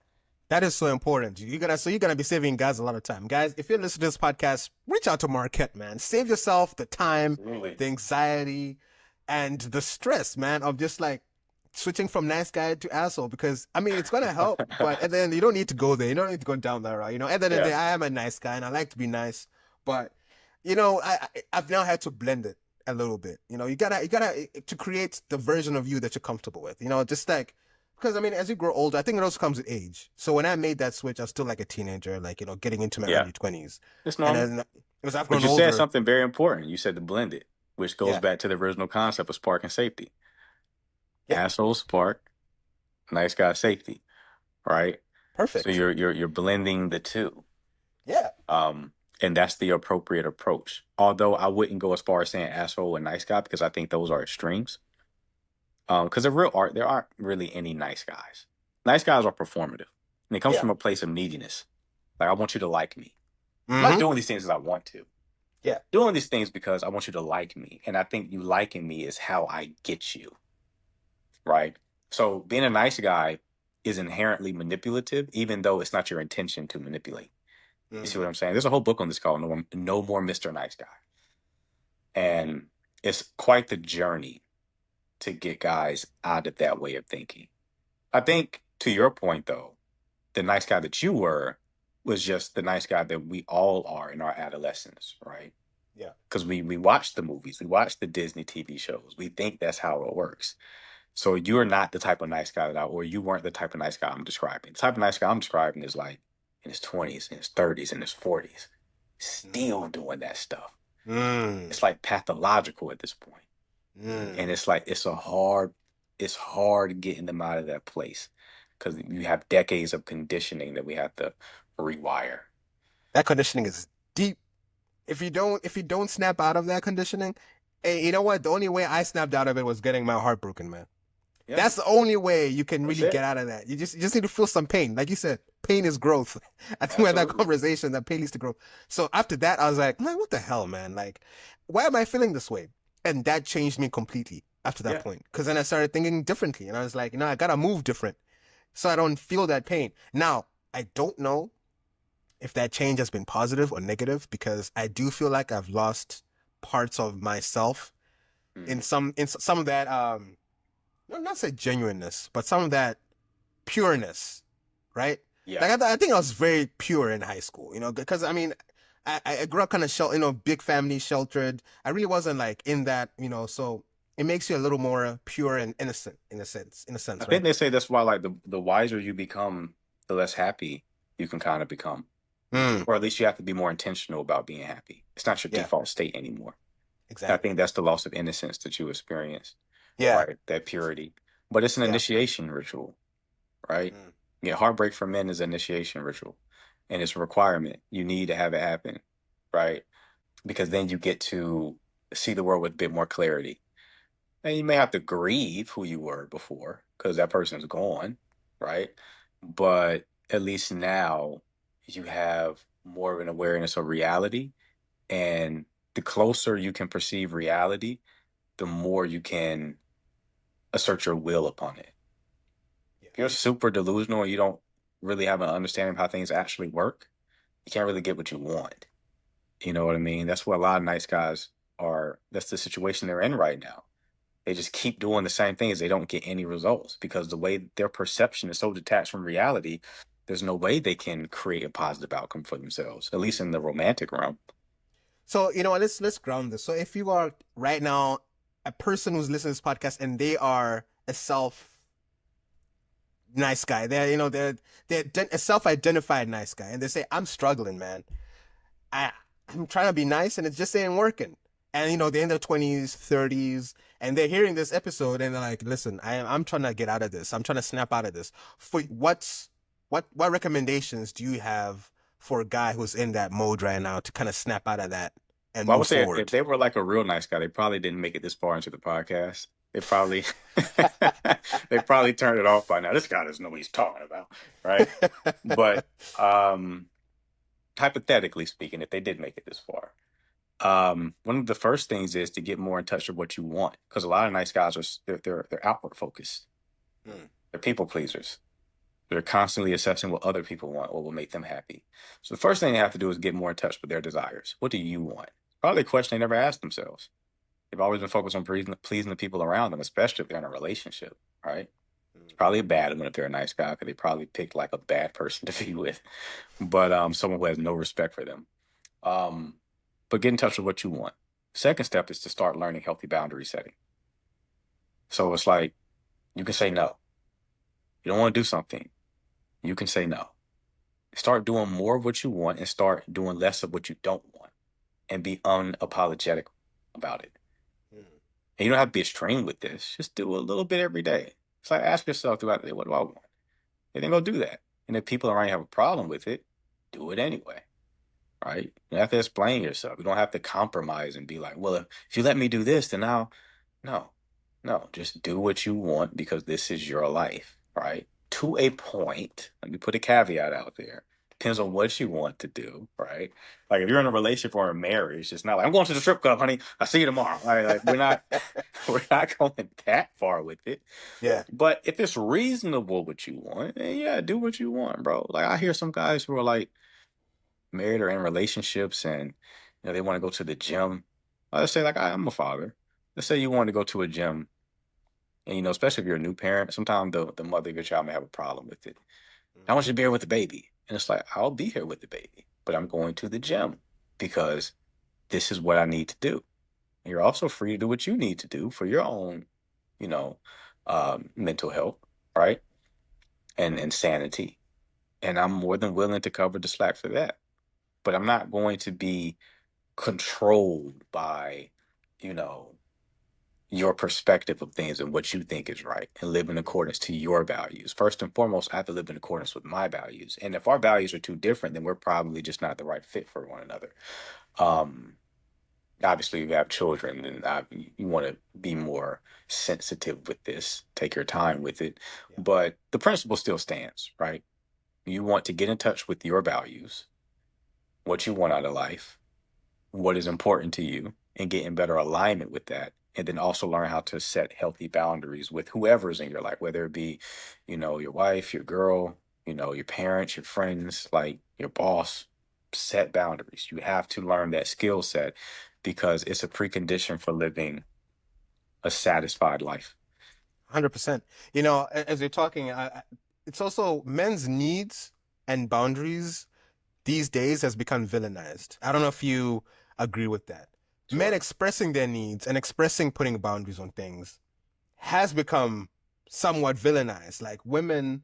That is so important. You're gonna be saving guys a lot of time. Guys, if you're listening to this podcast, reach out to Marquette, man. Save yourself the time, Absolutely. the anxiety, and the stress, man, of just like switching from nice guy to asshole. Because I mean, it's gonna help, but and then you don't need to go there. You don't need to go down that route. You know, at the end of the Yeah. day, I am a nice guy and I like to be nice, but I've now had to blend it a little bit. You gotta to create the version of you that you're comfortable with. Just like because I mean, as you grow older, I think it also comes with age. So when I made that switch, I was still like a teenager, like getting into my Yeah. early 20s, It's and normal. then as I've But grown you said older, something very important. You said to blend it, which goes yeah, back to the original concept of spark and safety. yeah, Asshole spark, nice guy safety, right? So perfect, you're blending the two. yeah, Um, and that's the appropriate approach. Although I wouldn't go as far as saying asshole and nice guy because I think those are extremes. Because of real art, there aren't really any nice guys. Nice guys are performative, and it comes yeah, from a place of neediness. Like I want you to like me. I'm not mm-hmm, doing these things because I want to. yeah, Doing these things because I want you to like me, and I think you liking me is how I get you, right? So being a nice guy is inherently manipulative, even though it's not your intention to manipulate. You see mm, what I'm saying? There's a whole book on this called No More Mr. Nice Guy. And it's quite the journey to get guys out of that way of thinking. I think to your point though, the nice guy that you were was just the nice guy that we all are in our adolescence, right? yeah, Because we watch the movies, we watch the Disney TV shows. We think that's how it works. So you're not the type of nice guy or you weren't the type of nice guy I'm describing. The type of nice guy I'm describing is like in his 20s, in his 30s, in his 40s, mm, still doing that stuff. mm, It's like pathological at this point. And mm. it's like it's hard getting them out of that place because you have decades of conditioning that we have to rewire. That conditioning is deep. If you don't snap out of that conditioning, hey, you know what? The only way I snapped out of it was getting my heart broken, man. Yeah, That's the only way you can that's really get it. out of that. You just need to feel some pain. Like you said, pain is growth. I think we had that Absolutely. conversation that pain leads to growth. So after that, I was like, man, what the hell, man? Like, why am I feeling this way? And that changed me completely after that Yeah. point. Because then I started thinking differently. And I was like, I gotta move different so I don't feel that pain. Now, I don't know if that change has been positive or negative because I do feel like I've lost parts of myself in Hmm. some of that not say genuineness, but some of that pureness, right? Yeah. Like I think I was very pure in high school, because I mean, I grew up kind of big family, sheltered. I really wasn't like in that, so it makes you a little more pure and innocent I right? think they say that's why like the wiser you become, the less happy you can kind of become. Mm, Or at least you have to be more intentional about being happy. It's not your yeah, default state anymore. I exactly. think that's the loss of innocence that you experience, Yeah, right? That purity. But it's an yeah. initiation ritual, right? Mm. Yeah, heartbreak for men is an initiation ritual. And it's a requirement. You need to have it happen, right? Because then you get to see the world with a bit more clarity. And you may have to grieve who you were before because that person's gone, right? But at least now you have more of an awareness of reality. And the closer you can perceive reality, the more you can assert your will upon it. Yeah. If you're super delusional and you don't really have an understanding of how things actually work, you can't really get what you want. You know what I mean? That's what a lot of nice guys are. That's the situation they're in right now. They just keep doing the same things. They don't get any results because the way their perception is so detached from reality, there's no way they can create a positive outcome for themselves, at least in the romantic realm. So let's ground this. So if you are right now a person who's listening to this podcast and they are a nice guy, they're a self-identified nice guy, and they say, I'm struggling, man. I I'm trying to be nice and it just ain't working. And they're in their 20s, 30s, and they're hearing this episode and they're like, listen, I'm trying to get out of this. I'm trying to snap out of this. For what recommendations do you have for a guy who's in that mode right now to kind of snap out of that and Well, I move would say if forward? they were like a real nice guy, they probably didn't make it this far into the podcast. They probably they probably turned it off by now. This guy doesn't know what he's talking about, right? But hypothetically speaking, if they did make it this far, one of the first things is to get more in touch with what you want, because a lot of nice guys are they're outward focused. Hmm. They're people pleasers. They're constantly assessing what other people want, what will make them happy. So the first thing they have to do is get more in touch with their desires. What do you want? Probably a question they never asked themselves. They've always been focused on pleasing the people around them, especially if they're in a relationship, right? It's probably a bad one if they're a nice guy, because they probably picked like a bad person to be with, but someone who has no respect for them. Um, but get in touch with what you want. Second step is to start learning healthy boundary setting. So it's like you can say no. You don't want to do something. You can say no. Start doing more of what you want and start doing less of what you don't want, and be unapologetic about it. Mm. And you don't have to be extreme with this. Just do a little bit every day. It's like ask yourself throughout the day, what do I want? And then go do that. And if people around you have a problem with it, do it anyway. Right? You don't have to explain yourself. You don't have to compromise and be like, well, if you let me do this, then I'll no. No. Just do what you want because this is your life, right? To a point. Let me put a caveat out there. Depends on what you want to do, right? Like if you're in a relationship or a marriage, it's not like I'm going to the strip club, honey. I'll see you tomorrow. Like we're not we're not going that far with it. Yeah. But if it's reasonable what you want, then yeah, do what you want, bro. Like I hear some guys who are like married or in relationships and they want to go to the gym. Let's say like I'm a father. Let's say you want to go to a gym and especially if you're a new parent, sometimes the mother of your child may have a problem with it. I want you to be here with the baby. And it's like, I'll be here with the baby, but I'm going to the gym because this is what I need to do. And you're also free to do what you need to do for your own, you know, mental health, right? And sanity. And I'm more than willing to cover the slack for that. But I'm not going to be controlled by, you know, your perspective of things and what you think is right and live in accordance to your values. First and foremost, I have to live in accordance with my values. And if our values are too different, then we're probably just not the right fit for one another. Um, Obviously, if you have children, then you want to be more sensitive with this, take your time with it. Yeah. But the principle still stands, right? You want to get in touch with your values, what you want out of life, what is important to you, and get in better alignment with that. And then also learn how to set healthy boundaries with whoever's in your life, whether it be, your wife, your girl, your parents, your friends, like your boss. Set boundaries. You have to learn that skill set because it's a precondition for living a satisfied life. 100%. As you're talking, it's also men's needs and boundaries these days has become villainized. I don't know if you agree with that. Men Sure. expressing their needs and expressing putting boundaries on things has become somewhat villainized. Like women,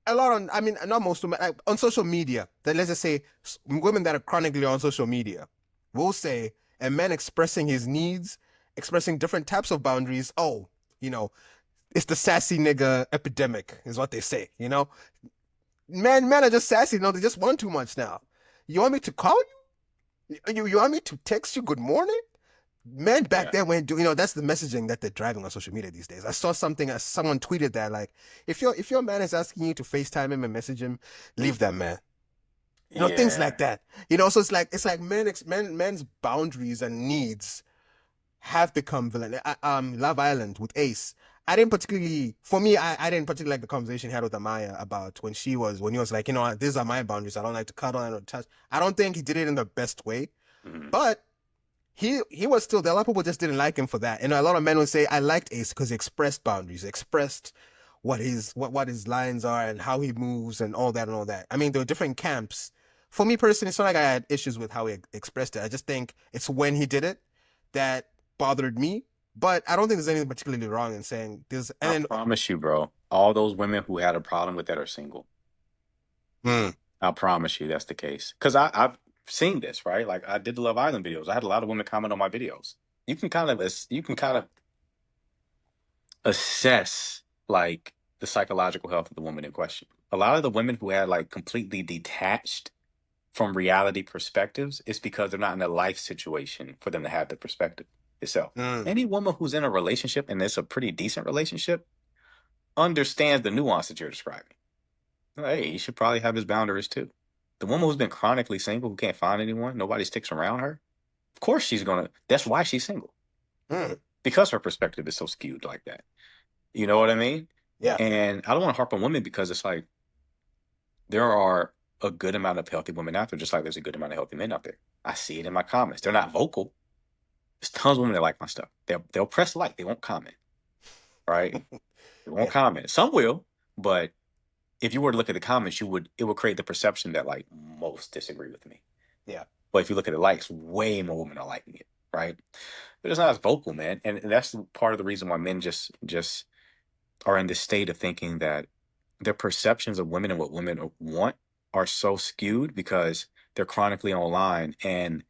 a lot on, I mean, not most women, like on social media, that let's just say women that are chronically on social media will say, a man expressing his needs, expressing different types of boundaries. Oh, you know, it's the sassy nigga epidemic, is what they say. Men are just sassy. They just want too much now. You want me to call you? You want me to text you good morning? Men back Yeah. then when that's the messaging that they're driving on social media these days. I saw something someone tweeted that like if your man is asking you to FaceTime him and message him, leave that man. Things Yeah. like that. So it's like men's boundaries and needs have become villain. Love Island with Ace. For me, I didn't particularly like the conversation he had with Amaya about when he was like, these are my boundaries. I don't like to cuddle, I don't touch. I don't think he did it in the best way, Mhm. but he was still there. A lot of people just didn't like him for that. A lot of men would say, I liked Ace because he expressed boundaries, he expressed what his lines are and how he moves and all that and all that. I mean, there were different camps. For me personally, it's not like I had issues with how he expressed it. I just think it's when he did it that bothered me. But I don't think there's anything particularly wrong in saying this. I And promise you, bro, all those women who had a problem with that are single. then, I promise you that's the case. Because I've seen this, right? Like I did the Love Island videos. I had a lot of women comment on my videos. You can kind of assess like the psychological health of the woman in question. A lot of the women who had like completely detached from reality perspectives, it's because they're not in a life situation for them to have the perspective itself. mm, Any woman who's in a relationship and it's a pretty decent relationship understands the nuance that you're describing. Hey, you should probably have his boundaries too. The woman who's been chronically single, who can't find anyone, nobody sticks around her. Of course, that's why she's single, mm, because her perspective is so skewed like that. You know what I mean? yeah, And I don't want to harp on women because it's like there are a good amount of healthy women out there, just like there's a good amount of healthy men out there. I see it in my comments. They're not vocal. There's tons of women that like my stuff. They'll press like, they won't comment, right? They won't Yeah. comment. Some will, but if you were to look at the comments, it would create the perception that like most disagree with me. Yeah. But if you look at the likes, way more women are liking it, right? But it's not as vocal, man. And that's part of the reason why men just are in this state of thinking that their perceptions of women and what women want are so skewed because they're chronically online and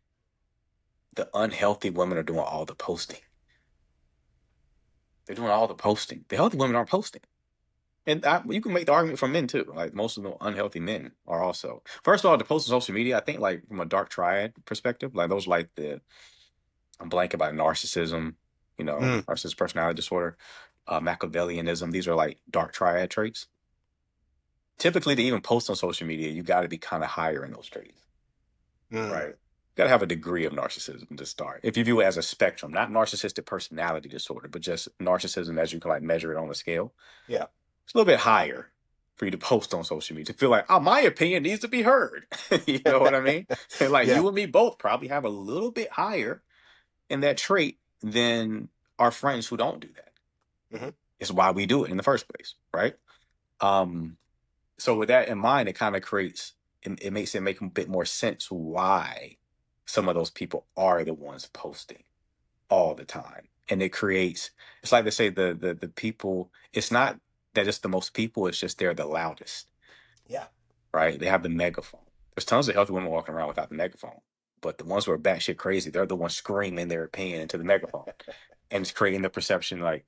the unhealthy women are doing all the posting. They're doing all the posting. The healthy women aren't posting. And you can make the argument for men too. Like most of the unhealthy men are also. First of all, to post on social media, I think like from a dark triad perspective, like those like I'm blanking about narcissism, Mm. narcissistic personality disorder, Machiavellianism. These are like dark triad traits. Typically, to even post on social media, you got to be kind of higher in those traits, Mm. right? You got to have a degree of narcissism to start. If you view it as a spectrum, not narcissistic personality disorder, but just narcissism as you can like measure it on a scale, Yeah. it's a little bit higher for you to post on social media to feel like, oh, my opinion needs to be heard. You know what I mean? And like Yeah. you and me both probably have a little bit higher in that trait than our friends who don't do that. Hmm. It's why we do it in the first place, right? Um, so with that in mind, it kind of creates it makes it make a bit more sense why some of those people are the ones posting all the time. And it creates it's like they say the people, it's not that it's the most people, it's just they're the loudest, Yeah. right? They have the megaphone. There's tons of healthy women walking around without the megaphone. But the ones who are batshit crazy, they're the ones screaming their opinion into the megaphone. And it's creating the perception like,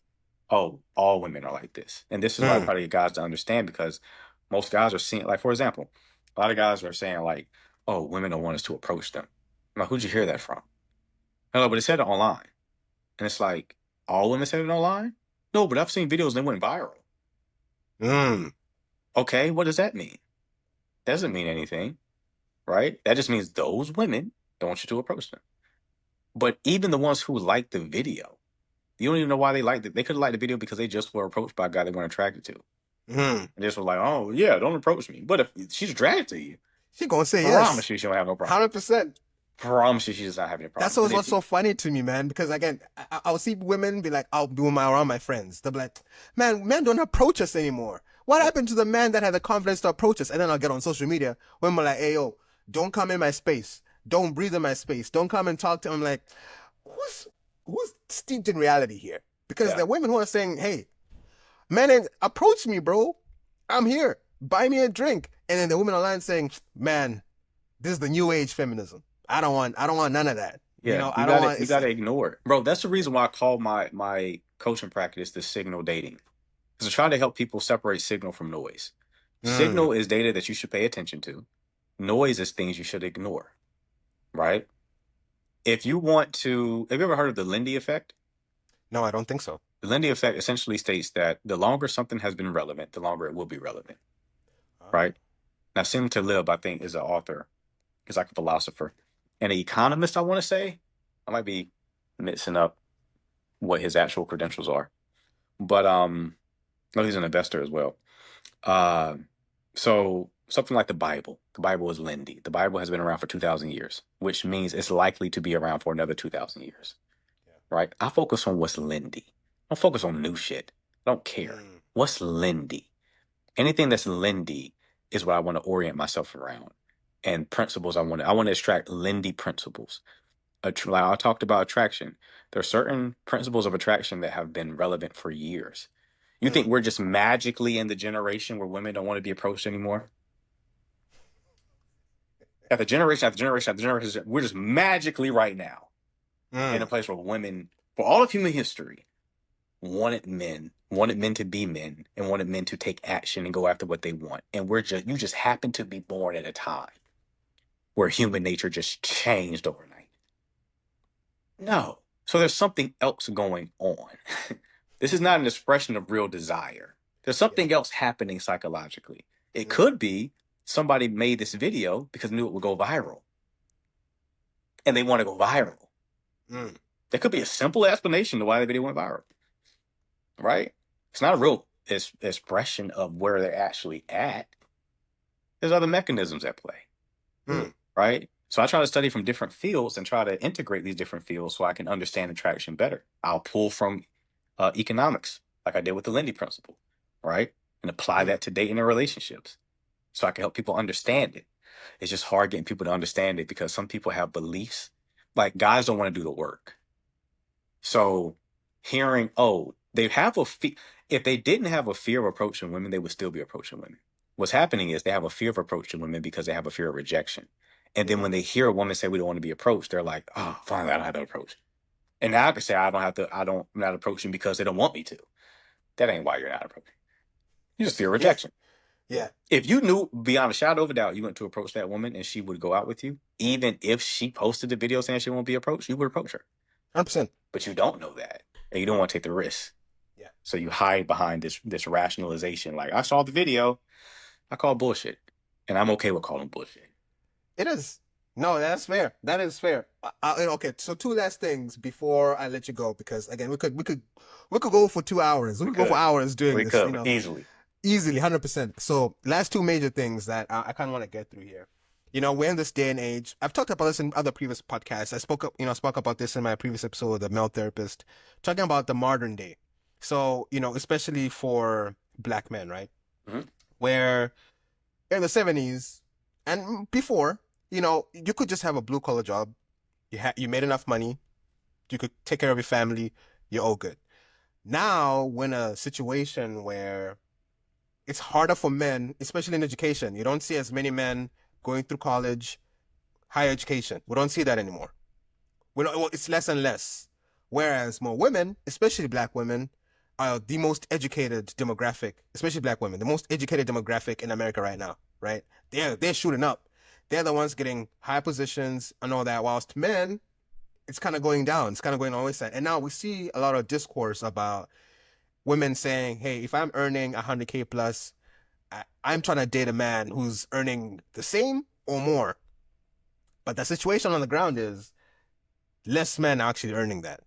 oh, all women are like this. And this is why I Mm. try to get guys to understand because most guys are seeing, like, for example, a lot of guys are saying, like, oh, women don't want us to approach them. I'm like, who'd you hear that from? No, but it said it online. And it's like, all women said it online? No, but I've seen videos and they went viral. Mm. Okay, what does that mean? Doesn't mean anything, right? That just means those women don't want you to approach them. But even the ones who liked the video, you don't even know why they liked it. They could have liked the video because they just were approached by a guy they weren't attracted to. Mm. And just was like, oh, yeah, don't approach me. But if she's attracted to you, She gonna say promise yes. you she don't have no problem. 100%. Promise you she does not have any That's problem. And what's so funny to me, man. Because again, I'll see women be like, I'll be around my friends. They'll be like, man, men don't approach us anymore. What happened to the man that had the confidence to approach us? And then I'll get on social media when we're like, hey, yo, don't come in my space. Don't breathe in my space. Don't come and talk to him. Like, who's steeped in reality here? Because yeah, there are women who are saying, hey, man, approach me, bro. I'm here. Buy me a drink. And then the women online saying, man, this is the new age feminism. I don't want none of that. You yeah, know, I don't want you it's gotta ignore it, bro. That's the reason why I call my coaching practice the signal dating, because I try to help people separate signal from noise. mm, Signal is data that you should pay attention to. Noise is things you should ignore, right? If you want to, have you ever heard of the Lindy effect? no, I don't think so. The Lindy effect essentially states that the longer something has been relevant, the longer it will be relevant, Oh. right? Now, Sim Talib, I think, is an author. He's like a philosopher. And an economist, I want to say. I might be mixing up what his actual credentials are. But no, he's an investor as well. Uh, so something like the Bible. The Bible is Lindy. The Bible has been around for 2,000 years, which means it's likely to be around for another 2,000 years, right? I focus on what's Lindy. I don't focus on new shit. I don't Yeah. care. What's Lindy? Anything that's Lindy is what I want to orient myself around. And principles I want to extract Lindy principles. Like I talked about attraction. There are certain principles of attraction that have been relevant for years. You think Mm. we're just magically in the generation where women don't want to be approached anymore? After generation after generation after generation, we're just magically right now in a Mm. place where women, for all of human history, wanted men to be men, and wanted men to take action and go after what they want. And you just happen to be born at a time where human nature just changed overnight. No. So there's something else going on. This is not an expression of real desire. There's Yeah. something else happening psychologically. It Mm. could be somebody made this video because they knew it would go viral and they want to go viral. Mm. There could be a simple explanation to why the video went viral, right? It's not a real expression of where they're actually at. there's other mechanisms at play, Mm. right? So I try to study from different fields and try to integrate these different fields so I can understand attraction better. I'll pull from economics, like I did with the Lindy principle, right? And apply Mm. that to dating and relationships so I can help people understand it. It's just hard getting people to understand it because some people have beliefs. Like guys don't want to do the work. So hearing, oh, they have a fear. If they didn't have a fear of approaching women, they would still be approaching women. What's happening is they have a fear of approaching women because they have a fear of rejection. And then Mm. when they hear a woman say we don't want to be approached, they're like, oh, finally, I don't have to approach. And now I can say I don't have to, I'm not approaching because they don't want me to. That ain't why you're not approaching. You just fear Yeah. rejection. Yeah. If you knew beyond a shadow of a doubt you went to approach that woman and she would go out with you, even if she posted the video saying she won't be approached, you would approach her. 100%. But you don't know that. And you don't want to take the risk. Yeah. So you hide behind this rationalization. Like, I saw the video, I call bullshit. And I'm okay with calling bullshit. It is. No, that's fair. That is fair. Okay, so two last things before I let you go, because again, we could go for 2 hours. We We could go for could. hours doing We this. could easily. Easily, 100%. So last two major things that I kind of want to get through here. We're in this day and age. I've talked about this in other previous podcasts. I spoke about this in my previous episode, The Male Therapist, talking about the modern day. So, especially for black men, right? Mhm. Where in the 70s and before, you could just have a blue collar job. You made enough money. You could take care of your family. You're all good. Now, we're in a situation where it's harder for men, especially in education. You don't see as many men going through college, higher education. We don't see that anymore. It's less and less. Whereas more women, especially black women, are the most educated demographic, especially black women, the most educated demographic in America right now, right? They're shooting up. They're the ones getting high positions and all that. Whilst men, it's kind of going down. It's kind of going on the side. And now we see a lot of discourse about women saying, "Hey, if I'm earning 100K plus, I'm trying to date a man who's earning the same or more." But the situation on the ground is less men are actually earning that.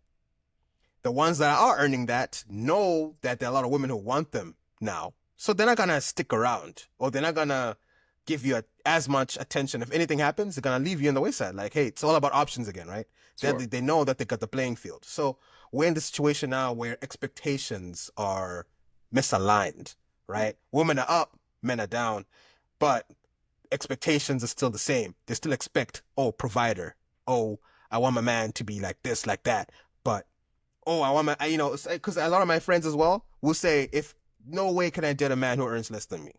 The ones that are earning that know that there are a lot of women who want them now. So they're not going to stick around, or they're not going to give you as much attention. If anything happens, they're going to leave you on the wayside. Like, hey, it's all about options again, right? Sure. They know that they got the playing field. So we're in the situation now where expectations are misaligned, right? Women are up, men are down, but expectations are still the same. They still expect, oh, provider. Oh, I want my man to be like this, like that. But, oh, I want my, because a lot of my friends as well will say, if no way can I date a man who earns less than me.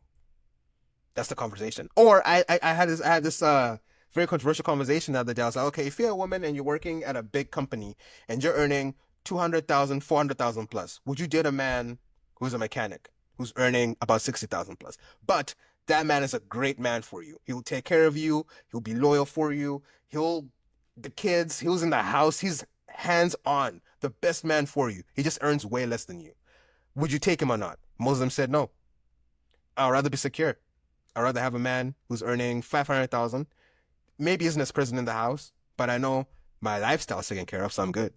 That's the conversation. Or I had this very controversial conversation the other day. I was like, okay, if you're a woman and you're working at a big company and you're earning 200,000, 400,000 plus, would you date a man who's a mechanic who's earning about 60,000 plus? But that man is a great man for you. He will take care of you. He'll be loyal for you. The kids, he was in the house. He's hands on, the best man for you. He just earns way less than you. Would you take him or not? Most of them said no. I'd rather be secure. I'd rather have a man who's earning 500,000. Maybe isn't as present in the house, but I know my lifestyle's taken care of, so I'm good.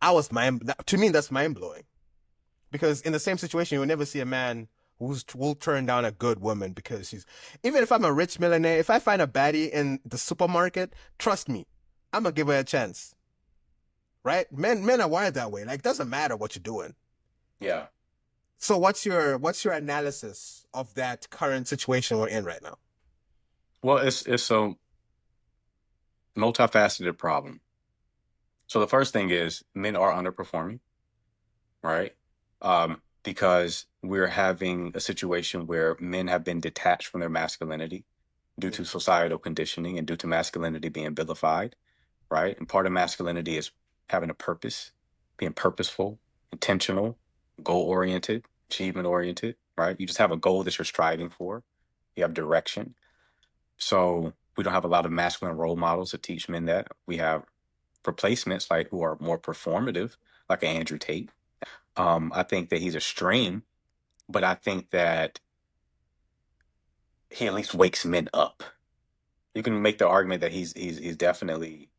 To me, that's mind blowing. Because in the same situation, you will never see a man will turn down a good woman because she's. Even if I'm a rich millionaire, if I find a baddie in the supermarket, trust me, I'm gonna give her a chance. Right? Men are wired that way. Like, it doesn't matter what you're doing. Yeah. So what's your analysis of that current situation we're in right now? Well, it's a multifaceted problem. So the first thing is men are underperforming, right? Because we're having a situation where men have been detached from their masculinity due to societal conditioning and due to masculinity being vilified, right? And part of masculinity is having a purpose, being purposeful, intentional, goal oriented, achievement oriented, right? You just have a goal that you're striving for, you have direction. So we don't have a lot of masculine role models to teach men that. We have replacements like who are more performative, like Andrew Tate. I think that he's a stream, but I think that he at least wakes men up. You can make the argument that he's definitely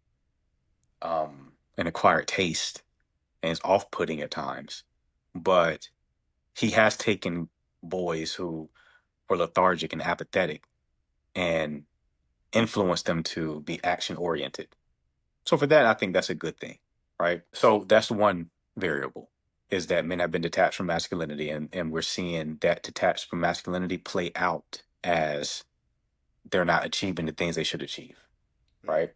an acquired taste and it's off-putting at times, but he has taken boys who or lethargic and apathetic, and influence them to be action oriented. So for that, I think that's a good thing, right? So that's one variable, is that men have been detached from masculinity, and we're seeing that detached from masculinity play out as they're not achieving the things they should achieve, Mm. right?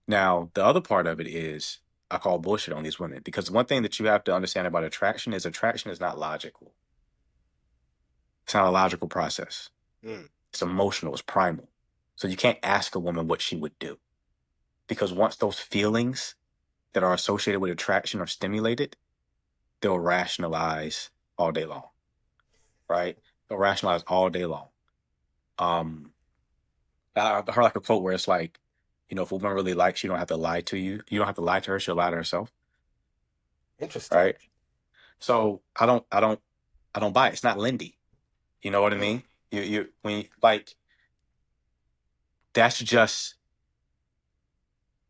Now, the other part of it is I call bullshit on these women, because one thing that you have to understand about attraction is not logical. It's not a logical process. Mm. It's emotional, it's primal. So you can't ask a woman what she would do, because once those feelings that are associated with attraction are stimulated, they'll rationalize all day long, right? They'll rationalize all day long. Um, I heard like a quote where it's like, if a woman really likes you, you don't have to lie to you. You don't have to lie to her. She'll lie to herself, Interesting. right? So I don't buy it. It's not Lindy. You know what I Mm. mean? When like that's just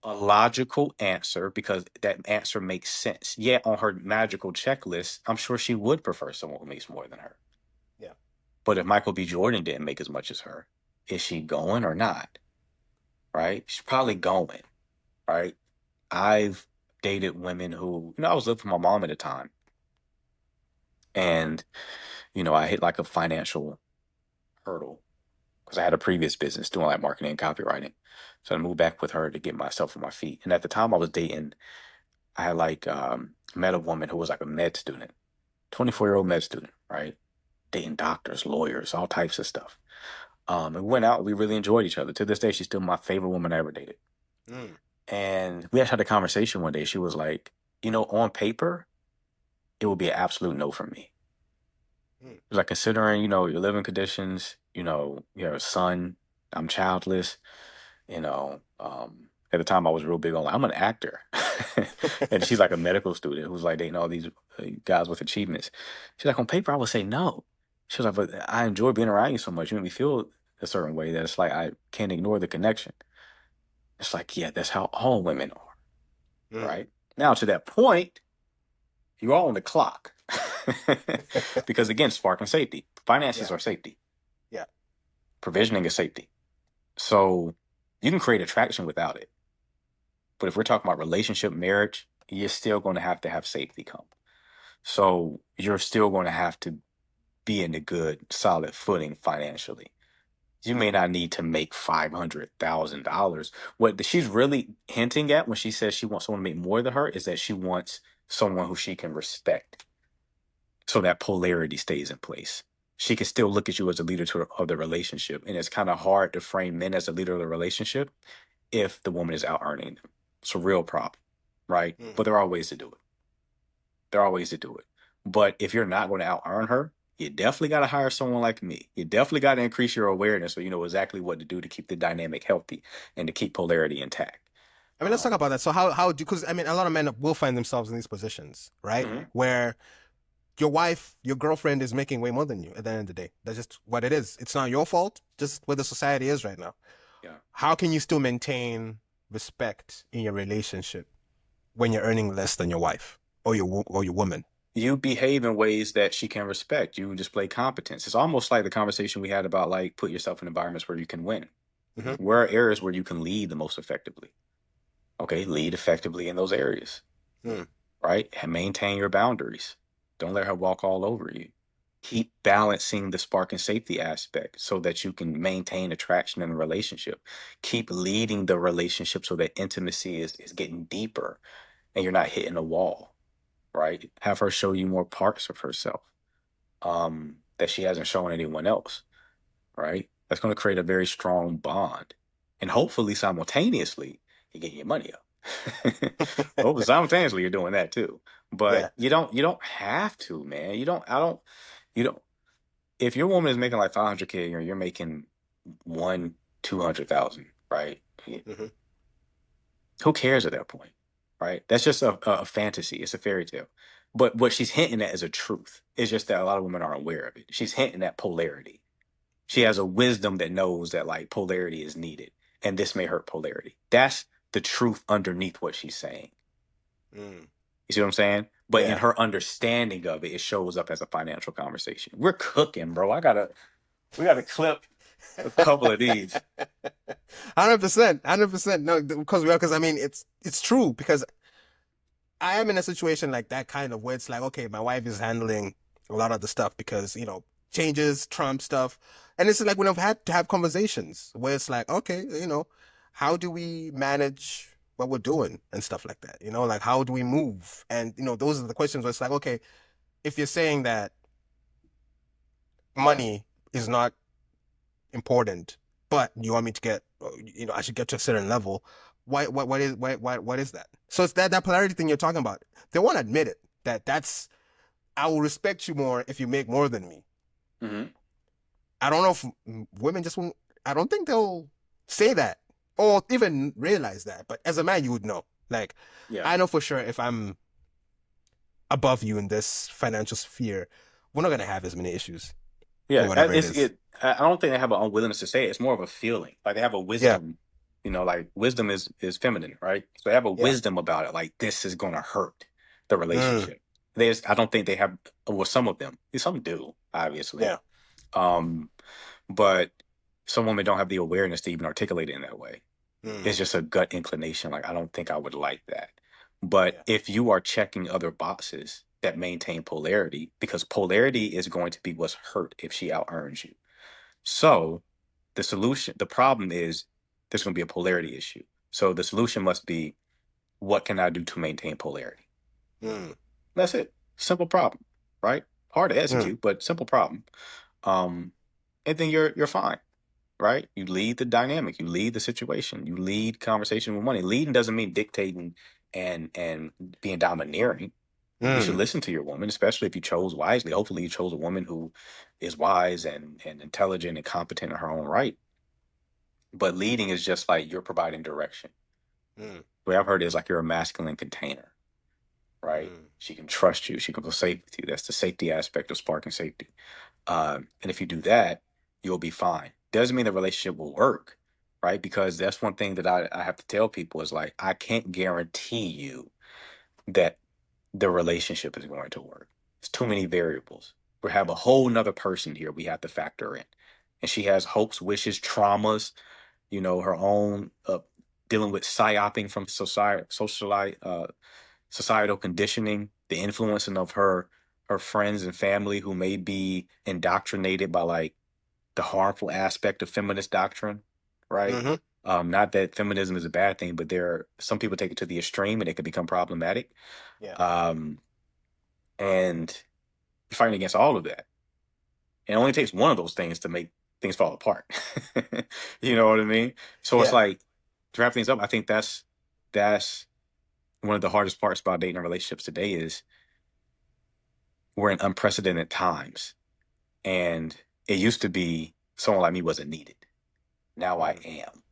a logical answer, because that answer makes sense. Yet on her magical checklist, I'm sure she would prefer someone who makes more than her. Yeah. But if Michael B. Jordan didn't make as much as her, is she going or not? Right? She's probably going. Right? I've dated women who, I was living with my mom at the time, and I hit like a financial hurdle because I had a previous business doing like marketing and copywriting. So I moved back with her to get myself on my feet. And at the time I was dating, I had like met a woman who was like a med student, 24-year-old med student, right? Dating doctors, lawyers, all types of stuff. And we went out. We really enjoyed each other. To this day, she's still my favorite woman I ever dated. Mm. And we actually had a conversation one day. She was like, on paper, it would be an absolute no for me. Mm. It was like, considering, your living conditions, you have a son, I'm childless, at the time I was real big on, like, I'm an actor. And she's like a medical student who's like dating all these guys with achievements. She's like, on paper, I would say no. She was like, but I enjoy being around you so much. You make me feel a certain way that it's like I can't ignore the connection. It's like, yeah, that's how all women are, Mm. right? Now, to that point, you're all on the clock. Because again, spark and safety. Finances Yeah. are safety. Yeah. Provisioning is safety. So you can create attraction without it. But if we're talking about relationship, marriage, you're still going to have safety come. So you're still going to have to be in a good, solid footing financially. You may not need to make $500,000. What she's really hinting at when she says she wants someone to make more than her is that she wants someone who she can respect, so that polarity stays in place. She can still look at you as a leader of the relationship. And it's kind of hard to frame men as a leader of the relationship if the woman is out earning them. It's a real problem, right? Mm. But there are ways to do it. There are ways to do it. But if you're not going to out earn her, you definitely got to hire someone like me. You definitely got to increase your awareness so you know exactly what to do to keep the dynamic healthy and to keep polarity intact. I mean, let's talk about that. So how do, because I mean, a lot of men will find themselves in these positions, right? Mhm. Where your wife, your girlfriend is making way more than you at the end of the day. That's just what it is. It's not your fault, just where the society is right now. Yeah. How can you still maintain respect in your relationship when you're earning less than your wife or your woman? You behave in ways that she can respect. You display competence. It's almost like the conversation we had about like put yourself in environments where you can win. Hmm. Where are areas where you can lead the most effectively? Okay, lead effectively in those areas, Mm. right? And maintain your boundaries. Don't let her walk all over you. Keep balancing the spark and safety aspect so that you can maintain attraction in a relationship. Keep leading the relationship so that intimacy is getting deeper and you're not hitting a wall, right? Have her show you more parts of herself that she hasn't shown anyone else, right? That's going to create a very strong bond. And hopefully, simultaneously, you get your money up. Hopefully, simultaneously, you're doing that too. Yeah. But you don't have to, man. You don't. If your woman is making like 500K or you're making one, 200,000, right? Hmm. Who cares at that point, right? That's just a fantasy. It's a fairy tale. But what she's hinting at is a truth. It's just that a lot of women aren't aware of it. She's hinting at polarity. She Mm. has a wisdom that knows that like polarity is needed, and this may hurt polarity. That's the truth underneath what she's saying. Mm. You see what I'm saying? But in Yeah. her understanding of it, it shows up as a financial conversation. We're cooking, bro. I gotta. We got to clip a couple of these. 100%, 100%. No, because I mean it's true because I am in a situation like that kind of where it's like, okay, my wife is handling a lot of the stuff because, changes, Trump stuff. And it's like when I've had to have conversations where it's like, okay, how do we manage what we're doing and stuff like that? Like how do we move? And, those are the questions where it's like, okay, if you're saying that money is not important, but you want me to get, I should get to a certain level. What is that? So it's that polarity thing you're talking about. They won't admit it. I will respect you more if you make more than me. Hmm. I don't know if women just won't. I don't think they'll say that or even realize that. But as a man, you would know. Like, Yeah. I know for sure if I'm above you in this financial sphere, we're not gonna have as many issues or Yeah. whatever it is. I don't think they have an unwillingness to say it. It's more of a feeling. Like they have a Yeah. wisdom, like wisdom is feminine, right? So they have a Yeah. wisdom about it. Like this is going to hurt the Mm, relationship. I don't think they have, well, some of them, some do, obviously. yeah. Um, but some women don't have the awareness to even articulate it in that way. Mm, It's just a gut inclination. Like, I don't think I would like that. But yeah. if you are checking other boxes that maintain polarity, because polarity is going to be what's hurt if she out earns you. So the problem is there's going to be a polarity issue. So the solution must be, what can I do to maintain polarity? Mm, That's it. Simple problem, right? Hard to mm, execute, but simple problem. Um, and then you're fine, right? You lead the dynamic, you lead the situation, you lead conversation with money. Leading doesn't mean dictating and being domineering. You should mm, listen to your woman, especially if you chose wisely. Hopefully, you chose a woman who is wise and intelligent and competent in her own right. But leading is just like you're providing direction. mm, The way I've heard it is like you're a masculine container, right? mm, She can trust you. She can feel safe with you. That's the safety aspect of sparking safety. And if you do that, you'll be fine. Doesn't mean the relationship will work, right? Because that's one thing that I have to tell people is like, I can't guarantee you that the relationship is going to work. It's too many variables. We have yeah. a whole nother person here we have to factor in. And she has hopes, wishes, traumas, her own dealing with psyoping from societal conditioning, the influencing of her friends and family who may be indoctrinated by like the harmful aspect of feminist doctrine, right? Mm-hmm. Not that feminism is a bad thing, but some people take it to the extreme and it can become problematic. Yeah. Um, and you're fighting against all of that. And it only takes one of those things to make things fall apart. You know what I mean? So it's Yeah. like to wrap things up, I think that's one of the hardest parts about dating and relationships today is we're in unprecedented times. And it used to be someone like me wasn't needed. Now I Mm, am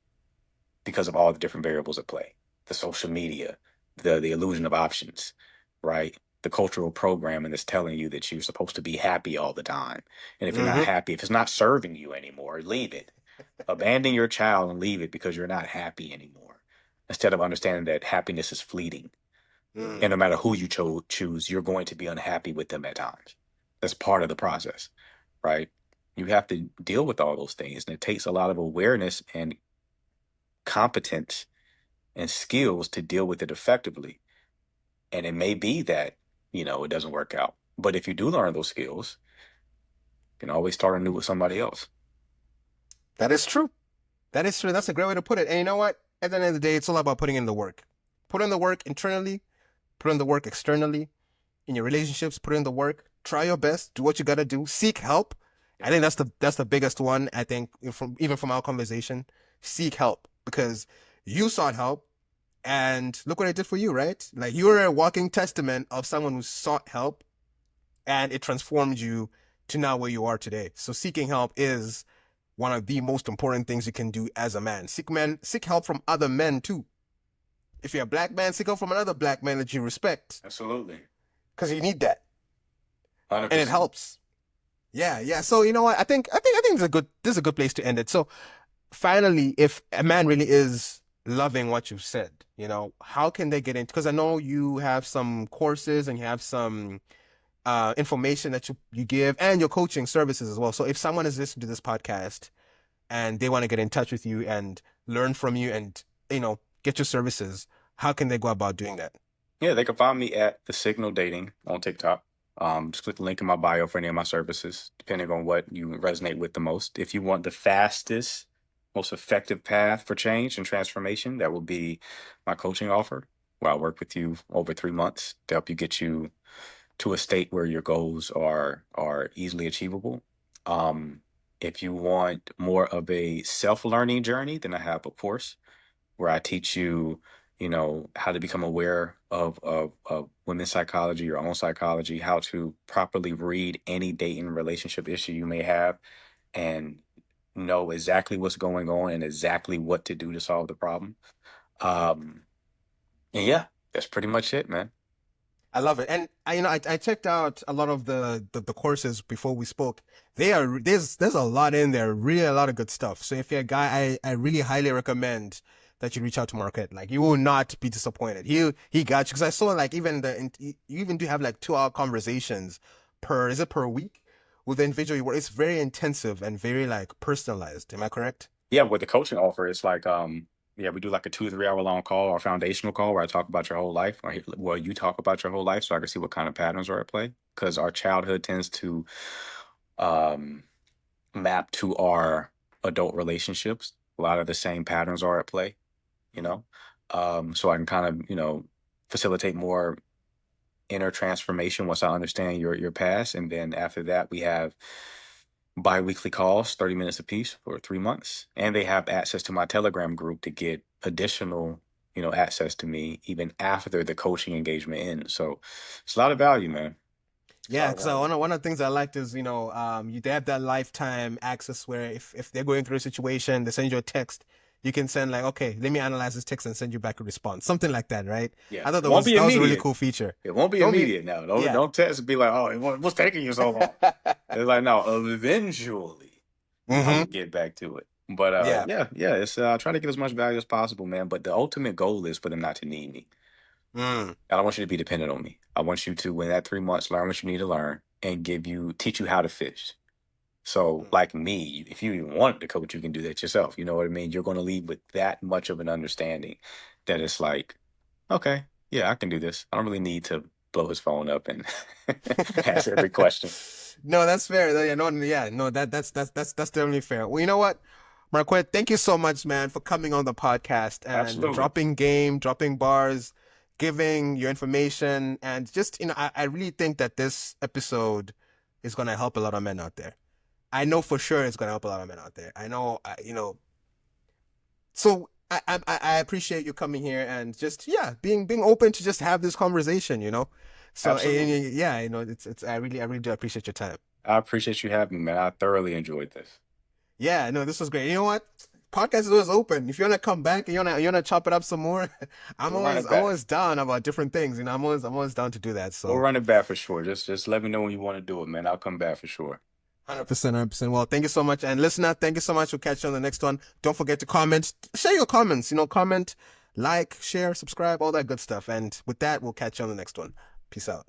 because of all the different variables at play. The social media, the illusion of options, right? The cultural programming that's telling you that you're supposed to be happy all the time. And if you're not mm-hmm. happy, if it's not serving you anymore, leave it. Abandon your child and leave it because you're not happy anymore. Instead of understanding that happiness is fleeting. Mm, And no matter who you choose, you're going to be unhappy with them at times. That's part of the process, right? You have to deal with all those things. And it takes a lot of awareness and competence and skills to deal with it effectively. And it may be that, it doesn't work out. But if you do learn those skills, you can always start anew with somebody else. that is true. That is true. That's a great way to put it. And you know what? At the end of the day, it's all about putting in the work. Put in the work internally, put in the work externally, in your relationships, put in the work. Try your best. Do what you gotta do. Seek help. I Yeah. think that's the biggest one. I think from our conversation, seek help because you sought help, and look what it did for you, right? Like you're a walking testament of someone who sought help, and it transformed you to now where you are today. So seeking help is one of the most important things you can do as a man. Seek help from other men too. If you're a black man, seek help from another black man that you respect, Absolutely. because you need that, and it 100%. helps. Yeah, yeah. So you know what? I think this is a good place to end it. So finally, if a man really is loving what you've said, how can they get into? Because I know you have some courses and you have some information that you give and your coaching services as well. So if someone is listening to this podcast and they want to get in touch with you and learn from you and, get your services, how can they go about doing that? Yeah, they can find me at The Signal Dating on TikTok. Just click the link in my bio for any of my services, depending on what you resonate with the most. If you want the fastest, most effective path for change and transformation, that will be my coaching offer, where I work with you over 3 months to help you get you to a state where your goals are easily achievable. If you want more of a self-learning journey, then I have a course where I teach you, how to become aware of women's psychology, your own psychology, how to properly read any dating relationship issue you may have, and know exactly what's going on and exactly what to do to solve the problem. Um, and yeah, that's pretty much it, man. I love it. And I checked out a lot of the courses before we spoke. There's a lot in there, really a lot of good stuff. So if you're a guy, I really highly recommend that you reach out to Marquette. Like you will not be disappointed. He got you because I saw like you even do have like 2 hour conversations per week with the individual you work. It's very intensive and very like personalized. Am I correct? Yeah, with the coaching offer, it's like, yeah, we do like a 2 to 3 hour long call, our foundational call, where I talk about your whole life, or well, you talk about your whole life, so I can see what kind of patterns are at play. Because our childhood tends to um, map to our adult relationships. A lot of the same patterns are at play, you know. So I can kind of, facilitate more inner transformation once I understand your past, and then after that, we have bi-weekly calls, 30 minutes apiece for 3 months. And they have access to my Telegram group to get additional, access to me even after the coaching engagement ends. So it's a lot of value, man. It's a Yeah, lot of because value. one of the things I liked is, they have that lifetime access where if they're going through a situation, they send you a text, you can send like, okay, let me analyze this text and send you back a response, something like that, right? Yeah. I thought It won't be that was a really immediate. cool feature. It won't be Don't be, immediate now. Don't yeah. don't text and be like, oh, what's taking you so long? It's like, no, eventually I will Hmm. get back to it. But Yeah. yeah, it's I try to get as much value as possible, man. But the ultimate goal is for them not to need me. Mm. I don't want you to be dependent on me. I want you to, in that 3 months, learn what you need to learn and teach you how to fish. So, like me, if you even wanted to coach, you can do that yourself. You know what I mean? You're going to leave with that much of an understanding that it's like, okay, yeah, I can do this. I don't really need to blow his phone up and answer every question. No, that's fair. Yeah, no, yeah, no, that's definitely fair. Well, you know what, Marquette, thank you so much, man, for coming on the podcast and Absolutely. dropping game, dropping bars, giving your information, and just I really think that this episode is gonna help a lot of men out there. I know for sure it's gonna help a lot of men out there. I know, So I appreciate you coming here and just being open to just have this conversation. So Absolutely. yeah, it's I really do appreciate your time. I appreciate you having me, man. I thoroughly enjoyed this. Yeah, no, this was great. You know what? Podcast is always open. If you wanna come back and you wanna chop it up some more, We'll run it I'm back. always down about different things. I'm always down to do that. We'll So run it back for sure. Just let me know when you want to do it, man. I'll come back for sure. 100%, 100%. Well, thank you so much. And listener, thank you so much. We'll catch you on the next one. Don't forget to comment, share your comments, comment, like, share, subscribe, all that good stuff. And with that, we'll catch you on the next one. Peace out.